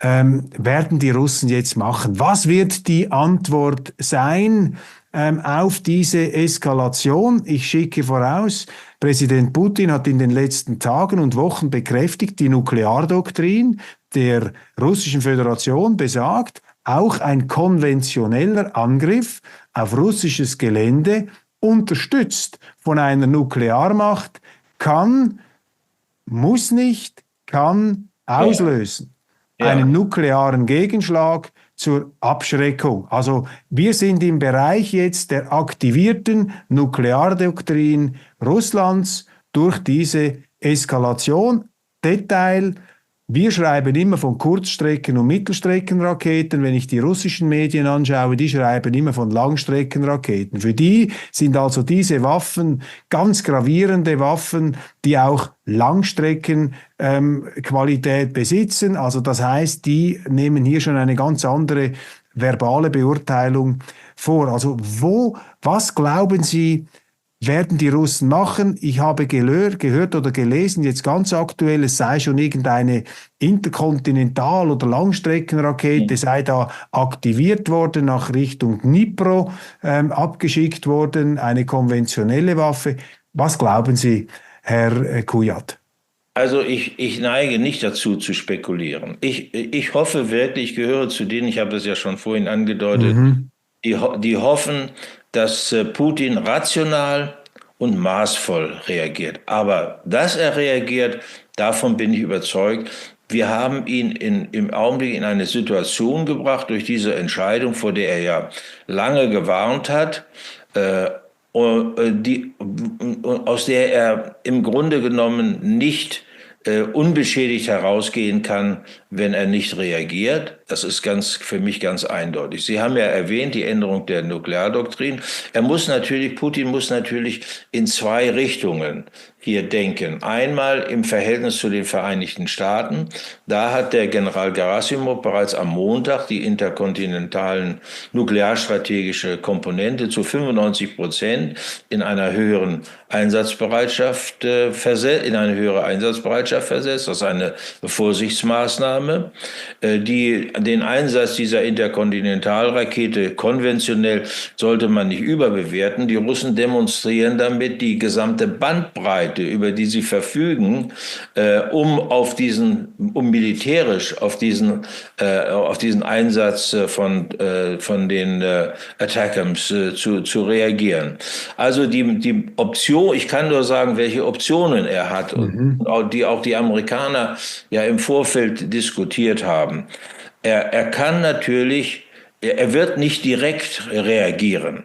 Werden die Russen jetzt machen? Was wird die Antwort sein auf diese Eskalation? Ich schicke voraus, Präsident Putin hat in den letzten Tagen und Wochen bekräftigt, die Nukleardoktrin der Russischen Föderation besagt, auch ein konventioneller Angriff auf russisches Gelände, unterstützt von einer Nuklearmacht, muss nicht, kann auslösen. Einen nuklearen Gegenschlag zur Abschreckung. Also wir sind im Bereich jetzt der aktivierten Nukleardoktrin Russlands durch diese Eskalation. Detail: Wir schreiben immer von Kurzstrecken- und Mittelstreckenraketen. Wenn ich die russischen Medien anschaue, die schreiben immer von Langstreckenraketen. Für die sind also diese Waffen ganz gravierende Waffen, die auch Langstreckenqualität besitzen. Also das heißt, die nehmen hier schon eine ganz andere verbale Beurteilung vor. Also was glauben Sie, werden die Russen machen? Ich habe gehört oder gelesen, jetzt ganz aktuell, es sei schon irgendeine Interkontinental- oder Langstreckenrakete, sei da aktiviert worden, nach Richtung Dnipro abgeschickt worden, eine konventionelle Waffe. Was glauben Sie, Herr Kujat? Also ich neige nicht dazu zu spekulieren. Ich hoffe wirklich, ich gehöre zu denen, ich habe das ja schon vorhin angedeutet, die hoffen, dass Putin rational und maßvoll reagiert. Aber dass er reagiert, davon bin ich überzeugt. Wir haben ihn im Augenblick in eine Situation gebracht durch diese Entscheidung, vor der er ja lange gewarnt hat, aus der er im Grunde genommen nicht unbeschädigt herausgehen kann, wenn er nicht reagiert. Das ist für mich ganz eindeutig. Sie haben ja erwähnt, die Änderung der Nukleardoktrin. Putin muss natürlich in zwei Richtungen hier denken. Einmal im Verhältnis zu den Vereinigten Staaten. Da hat der General Gerasimov bereits am Montag die interkontinentalen nuklearstrategische Komponente zu 95% in einer höheren Einsatzbereitschaft versetzt. Das ist eine Vorsichtsmaßnahme, die den Einsatz dieser Interkontinentalrakete konventionell sollte man nicht überbewerten. Die Russen demonstrieren damit die gesamte Bandbreite, über die sie verfügen, um militärisch auf diesen Einsatz von den Attackams zu reagieren. Also die Option, ich kann nur sagen, welche Optionen er hat und die auch die Amerikaner ja im Vorfeld diskutiert haben. Er wird nicht direkt reagieren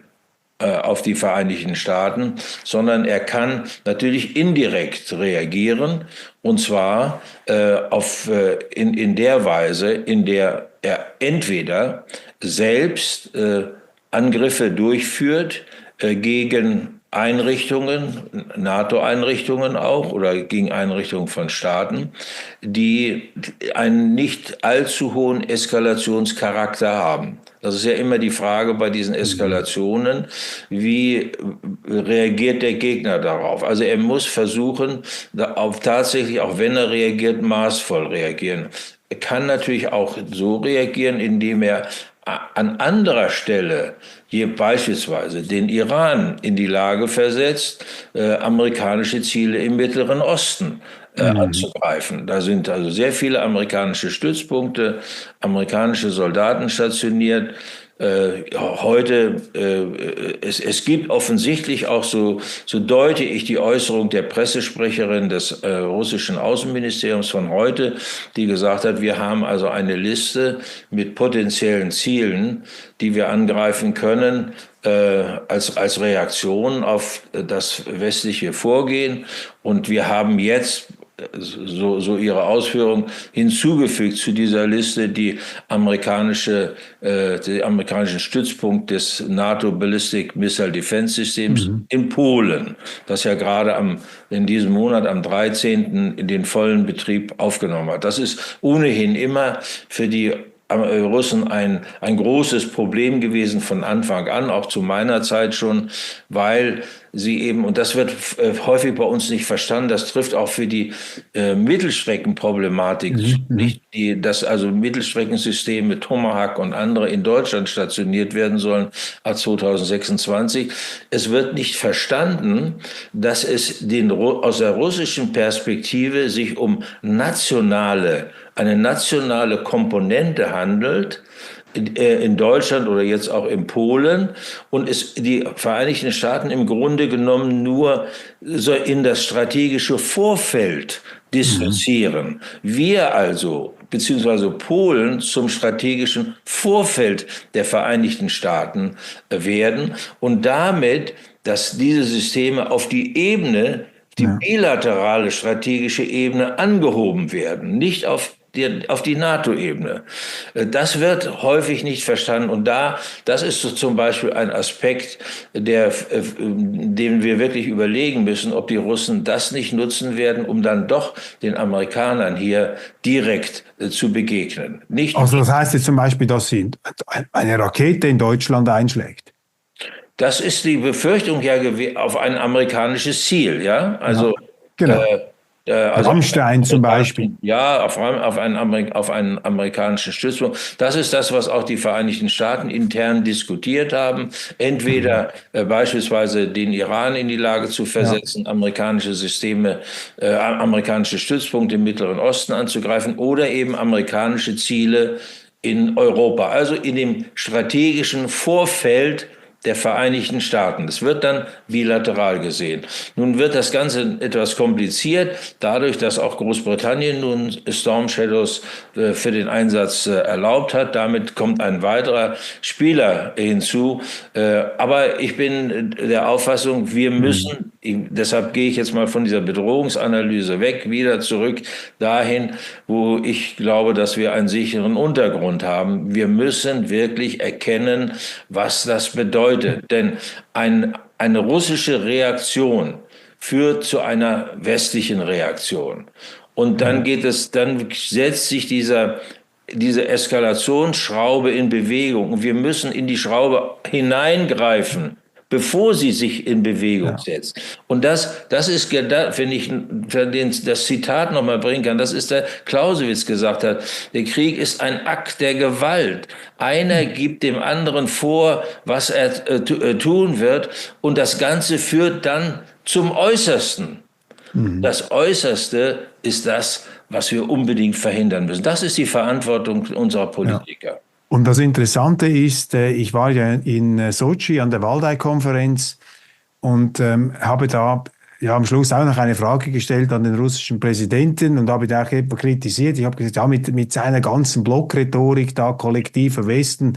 auf die Vereinigten Staaten, sondern er kann natürlich indirekt reagieren, und zwar in der Weise, in der er entweder selbst Angriffe durchführt gegen Einrichtungen, NATO-Einrichtungen auch oder gegen Einrichtungen von Staaten, die einen nicht allzu hohen Eskalationscharakter haben. Das ist ja immer die Frage bei diesen Eskalationen, wie reagiert der Gegner darauf? Also er muss versuchen, tatsächlich, auch wenn er reagiert, maßvoll reagieren. Er kann natürlich auch so reagieren, indem er an anderer Stelle hier beispielsweise den Iran in die Lage versetzt, amerikanische Ziele im Mittleren Osten anzugreifen. Da sind also sehr viele amerikanische Stützpunkte, amerikanische Soldaten stationiert. heute, es gibt offensichtlich auch so deute ich die Äußerung der Pressesprecherin des russischen Außenministeriums von heute, die gesagt hat, wir haben also eine Liste mit potenziellen Zielen, die wir angreifen können, als Reaktion auf das westliche Vorgehen. Und wir haben jetzt so ihre Ausführung hinzugefügt zu dieser Liste die amerikanischen Stützpunkt des NATO Ballistic Missile Defense Systems in Polen, das ja gerade in diesem Monat am 13. in den vollen Betrieb aufgenommen hat. Das ist ohnehin immer für die Russen ein großes Problem gewesen von Anfang an, auch zu meiner Zeit schon, weil sie eben, und das wird häufig bei uns nicht verstanden, das trifft auch für die Mittelstreckenproblematik nicht, dass also Mittelstreckensysteme Tomahawk und andere in Deutschland stationiert werden sollen ab 2026. Es wird nicht verstanden, dass es aus der russischen Perspektive sich um eine nationale Komponente handelt, in Deutschland oder jetzt auch in Polen, und es die Vereinigten Staaten im Grunde genommen nur so in das strategische Vorfeld dissoziieren. Wir also, beziehungsweise Polen, zum strategischen Vorfeld der Vereinigten Staaten werden und damit, dass diese Systeme auf die bilaterale strategische Ebene angehoben werden, nicht auf die NATO-Ebene. Das wird häufig nicht verstanden. Und das ist so zum Beispiel ein Aspekt, den wir wirklich überlegen müssen, ob die Russen das nicht nutzen werden, um dann doch den Amerikanern hier direkt zu begegnen. Also das heißt jetzt zum Beispiel, dass eine Rakete in Deutschland einschlägt. Das ist die Befürchtung ja auf ein amerikanisches Ziel, ja? Also, genau. Rammstein zum Beispiel. Ja, auf einen amerikanischen Stützpunkt. Das ist das, was auch die Vereinigten Staaten intern diskutiert haben. Entweder beispielsweise den Iran in die Lage zu versetzen, amerikanische Stützpunkte im Mittleren Osten anzugreifen oder eben amerikanische Ziele in Europa. Also in dem strategischen Vorfeld der Vereinigten Staaten. Das wird dann bilateral gesehen. Nun wird das Ganze etwas kompliziert, dadurch, dass auch Großbritannien nun Storm Shadows für den Einsatz erlaubt hat. Damit kommt ein weiterer Spieler hinzu. Aber ich bin der Auffassung, wir müssen, deshalb gehe ich jetzt mal von dieser Bedrohungsanalyse weg, wieder zurück dahin, wo ich glaube, dass wir einen sicheren Untergrund haben. Wir müssen wirklich erkennen, was das bedeutet. Denn eine russische Reaktion führt zu einer westlichen Reaktion. Und dann setzt sich diese Eskalationsschraube in Bewegung. Und wir müssen in die Schraube hineingreifen, bevor sie sich in Bewegung setzt. Und das ist, wenn ich das Zitat nochmal bringen kann, das ist der Clausewitz gesagt hat, der Krieg ist ein Akt der Gewalt. Einer gibt dem anderen vor, was er tun wird, und das Ganze führt dann zum Äußersten. Das Äußerste ist das, was wir unbedingt verhindern müssen. Das ist die Verantwortung unserer Politiker. Ja. Und das Interessante ist, ich war ja in Sochi an der Waldai-Konferenz und habe da am Schluss auch noch eine Frage gestellt an den russischen Präsidenten und habe ihn auch etwa kritisiert. Ich habe gesagt, ja, mit seiner ganzen Blockrhetorik da, kollektiver Westen,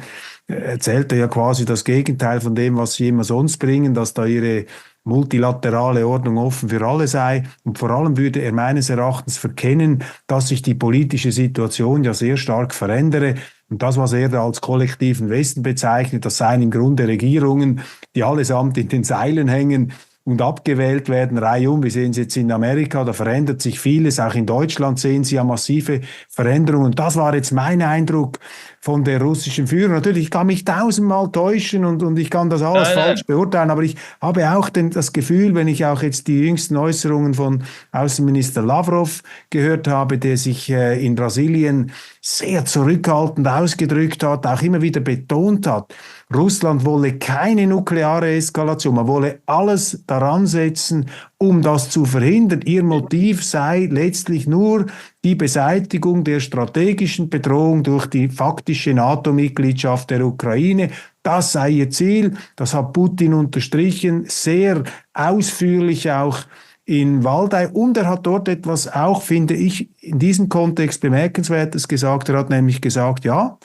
erzählt er ja quasi das Gegenteil von dem, was sie immer sonst bringen, dass da ihre multilaterale Ordnung offen für alle sei. Und vor allem würde er meines Erachtens verkennen, dass sich die politische Situation ja sehr stark verändere. Und das, was er da als kollektiven Westen bezeichnet, das seien im Grunde Regierungen, die allesamt in den Seilen hängen und abgewählt werden, reihum. Wir sehen es jetzt in Amerika, da verändert sich vieles. Auch in Deutschland sehen Sie ja massive Veränderungen. Und das war jetzt mein Eindruck von der russischen Führung. Natürlich, ich kann mich tausendmal täuschen und ich kann das alles falsch beurteilen, aber ich habe auch das Gefühl, wenn ich auch jetzt die jüngsten Äußerungen von Außenminister Lavrov gehört habe, der sich in Brasilien sehr zurückhaltend ausgedrückt hat, auch immer wieder betont hat, Russland wolle keine nukleare Eskalation, man wolle alles daran setzen, um das zu verhindern. Ihr Motiv sei letztlich nur die Beseitigung der strategischen Bedrohung durch die faktische NATO-Mitgliedschaft der Ukraine. Das sei ihr Ziel, das hat Putin unterstrichen, sehr ausführlich auch in Waldau, und er hat dort etwas auch, finde ich, in diesem Kontext Bemerkenswertes gesagt. Er hat nämlich gesagt, ja,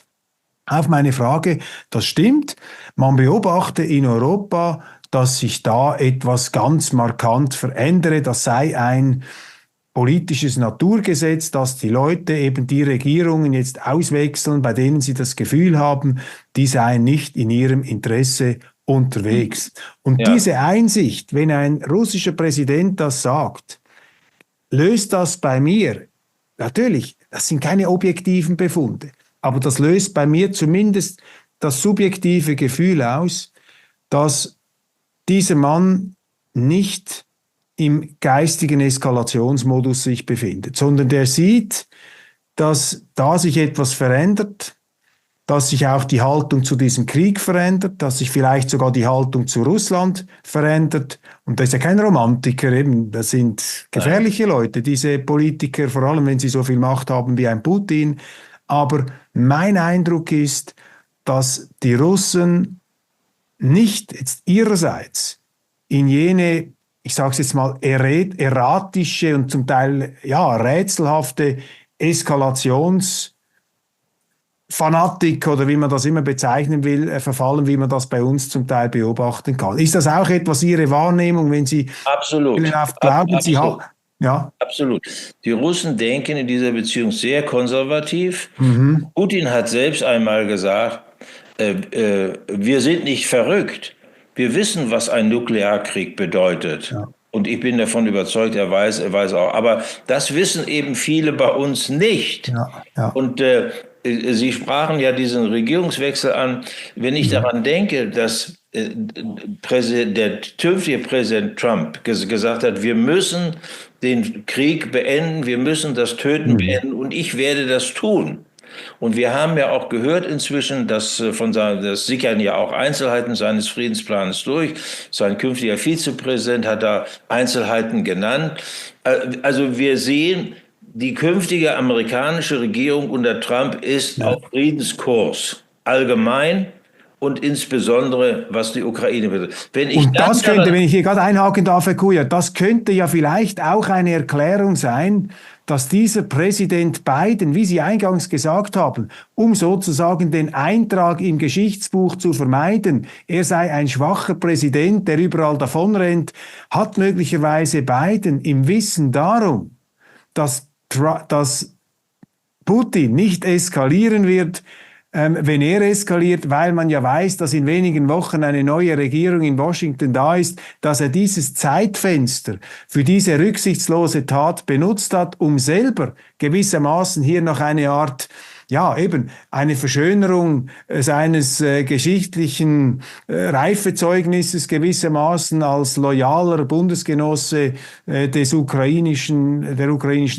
auf meine Frage, das stimmt, man beobachte in Europa, dass sich da etwas ganz markant verändere, das sei ein politisches Naturgesetz, dass die Leute eben die Regierungen jetzt auswechseln, bei denen sie das Gefühl haben, die seien nicht in ihrem Interesse unterwegs. Und Ja. diese Einsicht, wenn ein russischer Präsident das sagt, löst das bei mir, natürlich, das sind keine objektiven Befunde, aber das löst bei mir zumindest das subjektive Gefühl aus, dass dieser Mann nicht im geistigen Eskalationsmodus sich befindet, sondern der sieht, dass da sich etwas verändert, dass sich auch die Haltung zu diesem Krieg verändert, dass sich vielleicht sogar die Haltung zu Russland verändert. Und das ist ja kein Romantiker eben, das sind gefährliche Leute, diese Politiker, vor allem wenn sie so viel Macht haben wie ein Putin. Aber mein Eindruck ist, dass die Russen nicht jetzt ihrerseits in jene, ich sage es jetzt mal, erratische und zum Teil ja, rätselhafte Eskalationsfanatik oder wie man das immer bezeichnen will, verfallen, wie man das bei uns zum Teil beobachten kann. Ist das auch etwas Ihre Wahrnehmung, wenn Sie Absolut. glauben, Sie haben... Ja. Absolut. Die Russen denken in dieser Beziehung sehr konservativ. Putin hat selbst einmal gesagt, wir sind nicht verrückt. Wir wissen, was ein Nuklearkrieg bedeutet. Ja. Und ich bin davon überzeugt, er weiß auch. Aber das wissen eben viele bei uns nicht. Ja, ja. Und Sie sprachen ja diesen Regierungswechsel an. Wenn ich daran denke, dass der künftige Präsident Trump gesagt hat, wir müssen den Krieg beenden, wir müssen das Töten beenden und ich werde das tun. Und wir haben ja auch gehört inzwischen, dass das sickern ja auch Einzelheiten seines Friedensplans durch. Sein künftiger Vizepräsident hat da Einzelheiten genannt. Also wir sehen, die künftige amerikanische Regierung unter Trump ist auf Friedenskurs, allgemein und insbesondere was die Ukraine betrifft. Wenn ich hier gerade einhaken darf, Herr Kujat, das könnte ja vielleicht auch eine Erklärung sein, dass dieser Präsident Biden, wie Sie eingangs gesagt haben, um sozusagen den Eintrag im Geschichtsbuch zu vermeiden, er sei ein schwacher Präsident, der überall davonrennt, hat möglicherweise Biden im Wissen darum, dass Putin nicht eskalieren wird, wenn er eskaliert, weil man ja weiß, dass in wenigen Wochen eine neue Regierung in Washington da ist, dass er dieses Zeitfenster für diese rücksichtslose Tat benutzt hat, um selber gewissermaßen hier noch eine Art, ja eben, eine Verschönerung seines geschichtlichen Reifezeugnisses gewissermaßen als loyaler Bundesgenosse der ukrainischen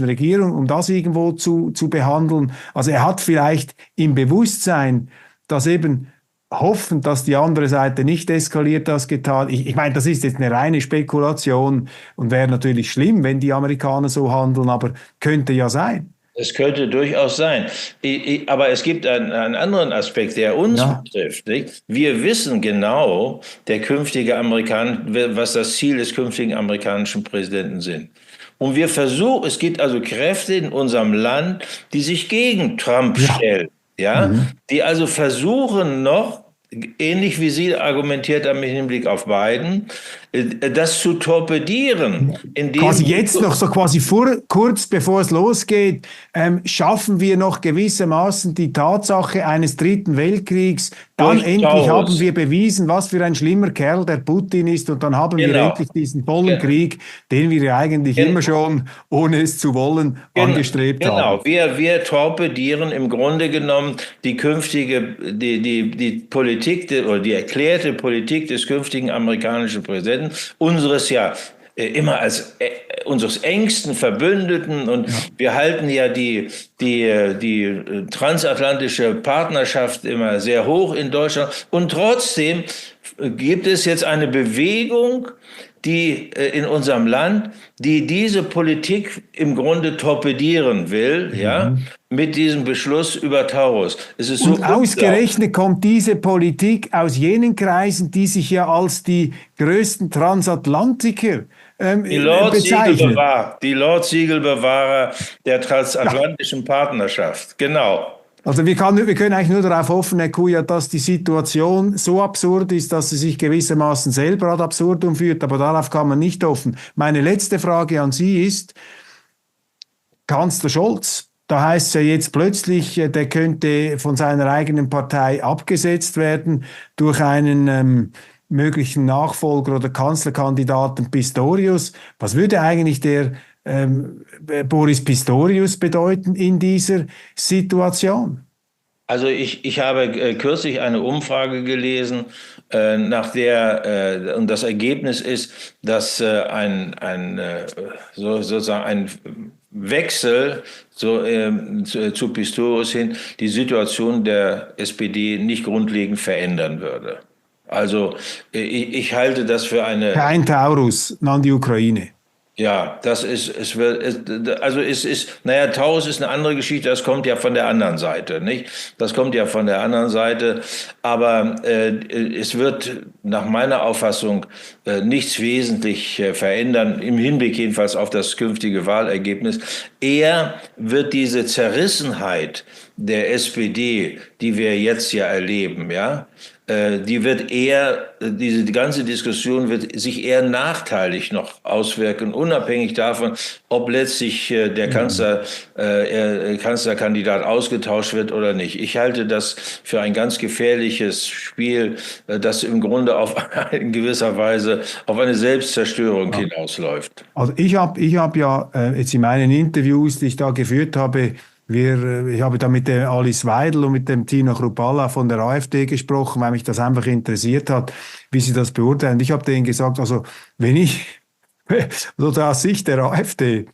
Regierung, um das irgendwo zu behandeln. Also er hat vielleicht im Bewusstsein, dass eben hoffen, dass die andere Seite nicht eskaliert, das getan. Ich meine, das ist jetzt eine reine Spekulation und wäre natürlich schlimm, wenn die Amerikaner so handeln, aber könnte ja sein. Es könnte durchaus sein. Aber es gibt einen anderen Aspekt, der uns betrifft. Nicht? Wir wissen genau, was das Ziel des künftigen amerikanischen Präsidenten sind. Und es gibt also Kräfte in unserem Land, die sich gegen Trump stellen. Ja? Die also versuchen noch, ähnlich wie Sie argumentiert haben im Hinblick auf Biden, das zu torpedieren. Quasi jetzt noch so kurz bevor es losgeht, schaffen wir noch gewissermaßen die Tatsache eines dritten Weltkriegs. Dann endlich haben wir bewiesen, was für ein schlimmer Kerl der Putin ist und dann haben wir endlich diesen vollen Krieg, den wir ja eigentlich immer schon, ohne es zu wollen, angestrebt haben. Genau, wir torpedieren im Grunde genommen die künftige, die Politik oder die erklärte Politik des künftigen amerikanischen Präsidenten, unseres immer als unseres engsten Verbündeten, und wir halten ja die transatlantische Partnerschaft immer sehr hoch in Deutschland. Und trotzdem gibt es jetzt eine Bewegung, die in unserem Land, die diese Politik im Grunde torpedieren will, ja, mit diesem Beschluss über Taurus. Es ist so Und ausgerechnet kommt diese Politik aus jenen Kreisen, die sich ja als die größten Transatlantiker bezeichnen. Die Lord-Siegelbewahrer der transatlantischen Partnerschaft, genau. Also wir können eigentlich nur darauf hoffen, Herr Kujat, dass die Situation so absurd ist, dass sie sich gewissermaßen selber ad absurdum führt, aber darauf kann man nicht hoffen. Meine letzte Frage an Sie ist, Kanzler Scholz, da heißt es ja jetzt plötzlich, der könnte von seiner eigenen Partei abgesetzt werden durch einen möglichen Nachfolger oder Kanzlerkandidaten Pistorius. Was würde eigentlich der Boris Pistorius bedeuten in dieser Situation? Also ich habe kürzlich eine Umfrage gelesen, nach der und das Ergebnis ist, dass sozusagen ein Wechsel zu Pistorius hin die Situation der SPD nicht grundlegend verändern würde. Also ich halte das für eine... Kein Taurus an die Ukraine. Ja, naja, Taurus ist eine andere Geschichte, das kommt ja von der anderen Seite, nicht? Das kommt ja von der anderen Seite, aber es wird nach meiner Auffassung nichts wesentlich verändern, im Hinblick jedenfalls auf das künftige Wahlergebnis. Eher wird diese Zerrissenheit der SPD, die wir jetzt ja erleben, ja, diese ganze Diskussion wird sich eher nachteilig noch auswirken, unabhängig davon, ob letztlich der Kanzlerkandidat ausgetauscht wird oder nicht. Ich halte das für ein ganz gefährliches Spiel, das im Grunde in gewisser Weise auf eine Selbstzerstörung hinausläuft. Also ich hab ja jetzt in meinen Interviews, die ich da geführt habe, ich habe da mit der Alice Weidel und mit dem Tino Chrupalla von der AfD gesprochen, weil mich das einfach interessiert hat, wie sie das beurteilen. Ich habe denen gesagt, also aus Sicht der AfD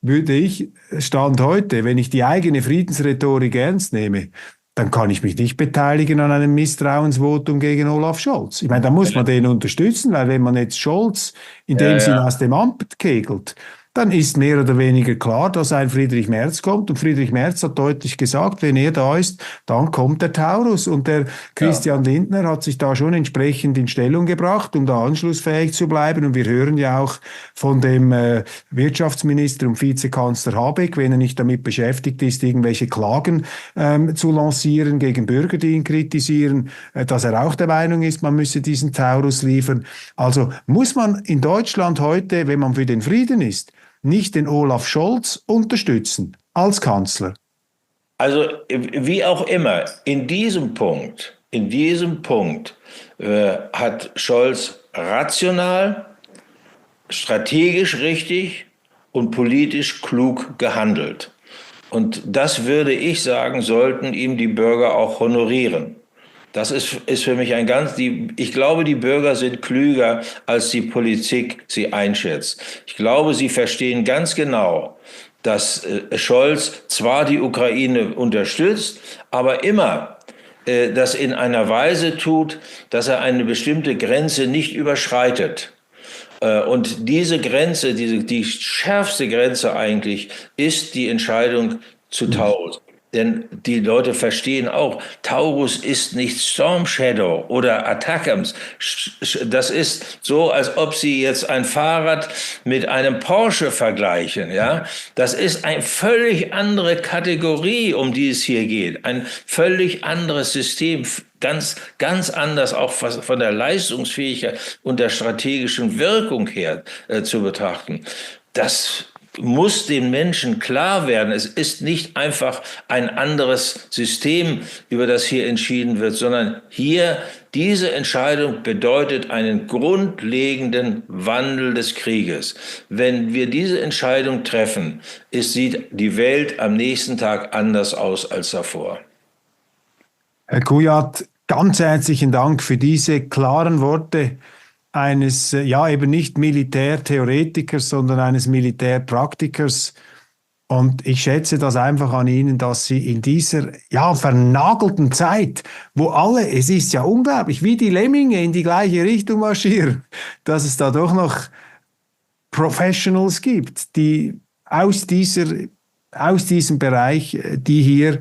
würde ich, Stand heute, wenn ich die eigene Friedensrhetorik ernst nehme, dann kann ich mich nicht beteiligen an einem Misstrauensvotum gegen Olaf Scholz. Ich meine, da muss man den unterstützen, weil wenn man jetzt Scholz in dem Sinn aus dem Amt kegelt, dann ist mehr oder weniger klar, dass ein Friedrich Merz kommt. Und Friedrich Merz hat deutlich gesagt, wenn er da ist, dann kommt der Taurus. Und der Christian Lindner hat sich da schon entsprechend in Stellung gebracht, um da anschlussfähig zu bleiben. Und wir hören ja auch von dem Wirtschaftsminister und Vizekanzler Habeck, wenn er nicht damit beschäftigt ist, irgendwelche Klagen zu lancieren gegen Bürger, die ihn kritisieren, dass er auch der Meinung ist, man müsse diesen Taurus liefern. Also muss man in Deutschland heute, wenn man für den Frieden ist, nicht den Olaf Scholz unterstützen als Kanzler? Also wie auch immer, in diesem Punkt hat Scholz rational, strategisch richtig und politisch klug gehandelt. Und das würde ich sagen, sollten ihm die Bürger auch honorieren. Das ist für mich ich glaube, die Bürger sind klüger, als die Politik sie einschätzt. Ich glaube, sie verstehen ganz genau, dass Scholz zwar die Ukraine unterstützt, aber immer das in einer Weise tut, dass er eine bestimmte Grenze nicht überschreitet. Und diese Grenze, die schärfste Grenze eigentlich, ist die Entscheidung zu Taurus. Denn die Leute verstehen auch, Taurus ist nicht Storm Shadow oder Attackams. Das ist so, als ob Sie jetzt ein Fahrrad mit einem Porsche vergleichen. Ja? Das ist eine völlig andere Kategorie, um die es hier geht. Ein völlig anderes System, ganz, ganz anders auch von der Leistungsfähigkeit und der strategischen Wirkung her zu betrachten. Das muss den Menschen klar werden. Es ist nicht einfach ein anderes System, über das hier entschieden wird, sondern diese Entscheidung bedeutet einen grundlegenden Wandel des Krieges. Wenn wir diese Entscheidung treffen, sieht die Welt am nächsten Tag anders aus als davor. Herr Kujat, ganz herzlichen Dank für diese klaren Worte. eines, ja, eben nicht Militärtheoretikers, sondern eines Militärpraktikers. Und ich schätze das einfach an Ihnen, dass Sie in dieser, ja, vernagelten Zeit, wo alle, es ist ja unglaublich, wie die Lemminge in die gleiche Richtung marschieren, dass es da doch noch Professionals gibt, die aus diesem Bereich, die hier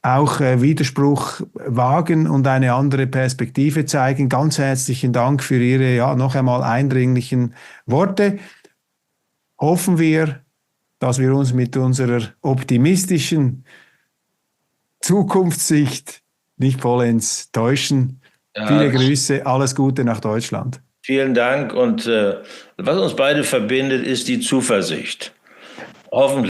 auch Widerspruch wagen und eine andere Perspektive zeigen. Ganz herzlichen Dank für Ihre, ja, noch einmal eindringlichen Worte. Hoffen wir, dass wir uns mit unserer optimistischen Zukunftssicht nicht vollends täuschen. Ja, Viele Grüße, alles Gute nach Deutschland. vielen Dank. Und was uns beide verbindet, ist die Zuversicht. Hoffentlich.